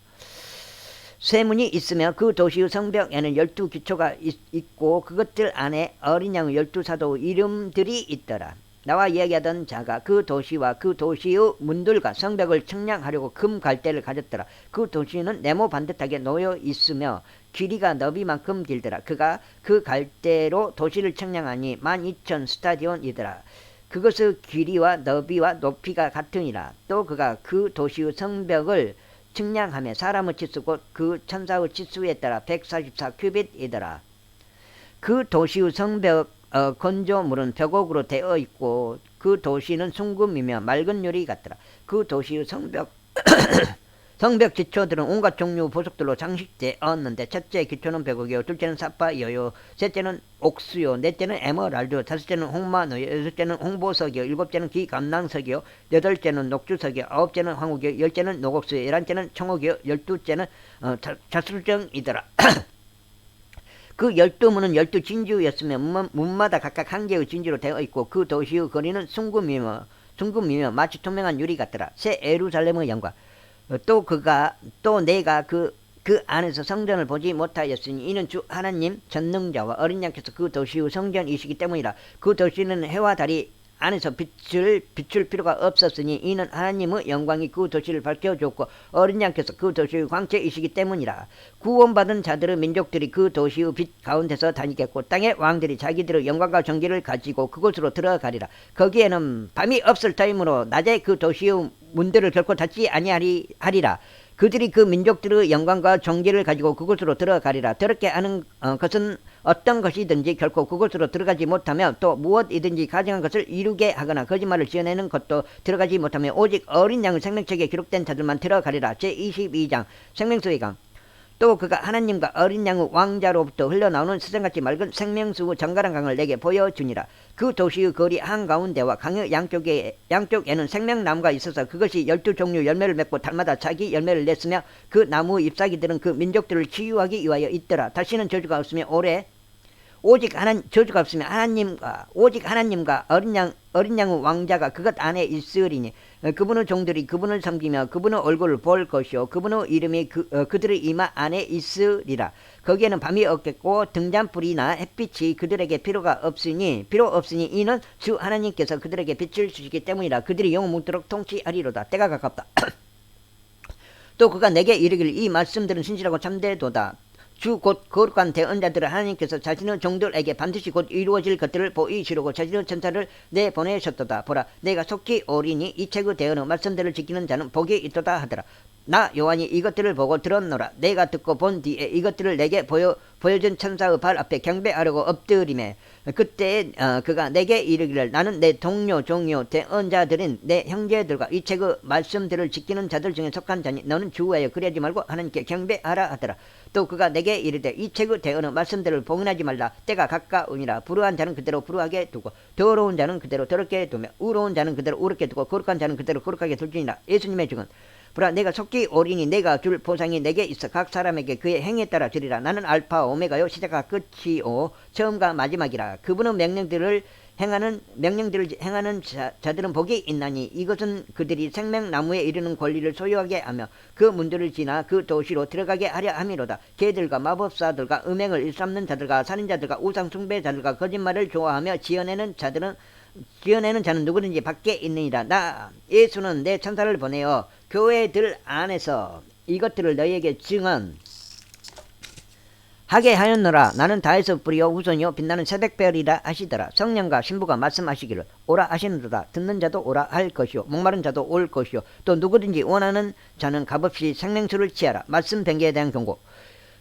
S1: 그 도시의 성벽에는 12기초가 있고 그것들 안에 어린 양의 12사도의 이름들이 있더라. 나와 이야기하던 자가 그 도시와 그 도시의 문들과 성벽을 측량하려고 금 갈대를 가졌더라. 그 도시는 네모 반듯하게 놓여 있으며 길이가 너비만큼 길더라. 그가 그 갈대로 도시를 측량하니 12,000 스타디온이더라. 그것의 길이와 너비와 높이가 같으니라. 또 그가 그 도시의 성벽을 측량하며 사람의 치수 곧 그 천사의 치수에 따라 144 큐빗이더라. 그 도시의 성벽 건조물은 벽옥으로 되어 있고 그 도시는 순금이며 맑은 유리 같더라. 그 도시의 성벽 기초들은 온갖 종류 보석들로 장식되었는데 첫째 기초는 벽옥이요 둘째는 사파이어요 셋째는 옥수요 넷째는 에메랄드 다섯째는 홍마노요 여섯째는 홍보석이요 일곱째는 기감낭석이요 여덟째는 녹주석이요 아홉째는 황옥이요 열째는 녹옥수요 11째는 청옥이요 12째는 자술정이더라. 그 12문은 12진주였으며 문마다 각각 한 개의 진주로 되어 있고 그 도시의 거리는 순금이며 마치 투명한 유리 같더라. 새 예루살렘의 영광. 또 내가 그 안에서 성전을 보지 못하였으니 이는 주 하나님 전능자와 어린 양께서 그 도시의 성전이시기 때문이라. 그 도시는 해와 달이 안에서 비출 필요가 없었으니 이는 하나님의 영광이 그 도시를 밝혀줬고 어린 양께서 그 도시의 광채이시기 때문이라. 구원받은 자들의 민족들이 그 도시의 빛 가운데서 다니겠고 땅의 왕들이 자기들의 영광과 정기를 가지고 그곳으로 들어가리라. 거기에는 밤이 없을 터이므로 낮에 그 도시의 문들을 결코 닫지 아니하리라. 그들이 그 민족들의 영광과 정기를 가지고 그곳으로 들어가리라. 더럽게 하는 것은 어떤 것이든지 결코 그곳으로 들어가지 못하며 또 무엇이든지 가증한 것을 이루게 하거나 거짓말을 지어내는 것도 들어가지 못하며 오직 어린 양의 생명책에 기록된 자들만 들어가리라. 제22장 생명수의 강. 또 그가 하나님과 어린 양의 왕자로부터 흘러나오는 수정같이 맑은 생명수의 정갈한 강을 내게 보여주니라. 그 도시의 거리 한가운데와 강의 양쪽에는 생명나무가 있어서 그것이 12종류 열매를 맺고 달마다 자기 열매를 냈으며 그 나무의 잎사귀들은 그 민족들을 치유하기 위하여 있더라. 다시는 저주가 없으며 오직 하나님과 어린 양의 왕자가 그것 안에 있으리니 그분의 종들이 그분을 섬기며 그분의 얼굴을 볼 것이요 그분의 이름이 그들의 이마 안에 있으리라. 거기에는 밤이 없겠고 등잔불이나 햇빛이 그들에게 필요 없으니 이는 주 하나님께서 그들에게 빛을 주시기 때문이라. 그들이 영원 묻도록 통치하리로다. 때가 가깝다. 또 그가 내게 이르기를 이 말씀들은 신실하고 참되도다. 주 곧 거룩한 대언자들을 하나님께서 자신의 종들에게 반드시 곧 이루어질 것들을 보이시려고 자신의 천사를 내보내셨도다. 보라, 내가 속히 오리니 이 책의 대언의 말씀들을 지키는 자는 복이 있도다 하더라. 나 요한이 이것들을 보고 들었노라. 내가 듣고 본 뒤에 이것들을 내게 보여준 천사의 발 앞에 경배하려고 엎드리매 그때 그가 내게 이르기를 나는 내 동료 종료 대언자들인 내 형제들과 이 책의 말씀들을 지키는 자들 중에 속한 자니 너는 주의하여 그러지 말고 하나님께 경배하라 하더라. 또 그가 내게 이르되 이 책의 대언의 말씀들을 봉인하지 말라. 때가 가까우니라. 불의한 자는 그대로 불의하게 두고 더러운 자는 그대로 더럽게 두며 의로운 자는 그대로 의롭게 두고 거룩한 자는 그대로 거룩하게 둘지니라. 예수님의 증언. 보라, 내가 속히 오리니 내가 줄 보상이 내게 있어 각 사람에게 그의 행에 따라 주리라. 나는 알파 오메가요 시작과 끝이요 처음과 마지막이라. 그분의 명령들을 행하는 자들은 복이 있나니 이것은 그들이 생명나무에 이르는 권리를 소유하게 하며 그 문들을 지나 그 도시로 들어가게 하려 함이로다. 개들과 마법사들과 음행을 일삼는 자들과 살인자들과 우상 숭배자들과 거짓말을 좋아하며 지어내는 자는 누구든지 밖에 있느니라. 나 예수는 내 천사를 보내어 교회들 안에서 이것들을 너희에게 증언하게 하였노라. 나는 다에서 뿌리요 우선이요 빛나는 새벽별이라 하시더라. 성령과 신부가 말씀하시기를 오라 하시는도다. 듣는 자도 오라 할 것이요 목마른 자도 올 것이요 또 누구든지 원하는 자는 값없이 생명수를 취하라. 말씀 변개에 대한 경고.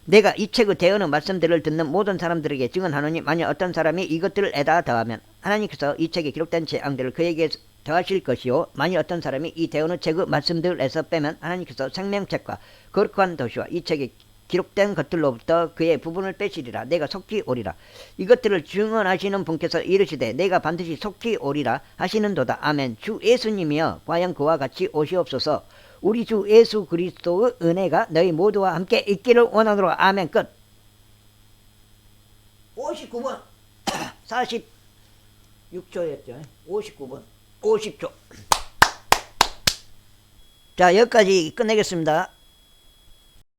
S1: 내가 이 책의 대언의 말씀들을 듣는 모든 사람들에게 증언하노니 만약 어떤 사람이 이것들을 에다 더하면 하나님께서 이 책에 기록된 재앙들을 그에게 더하실 것이요 만약 어떤 사람이 이 대언의 책의 말씀들에서 빼면 하나님께서 생명책과 거룩한 도시와 이 책에 기록된 것들로부터 그의 부분을 빼시리라. 내가 속히 오리라. 이것들을 증언하시는 분께서 이르시되 내가 반드시 속히 오리라 하시는도다. 아멘. 주 예수님이여 과연 그와 같이 오시옵소서. 우리 주 예수 그리스도의 은혜가 너희 모두와 함께 있기를 원하노라. 아멘. 끝. 59번 46초였죠. 59번 50초. 자, 여기까지 끝내겠습니다.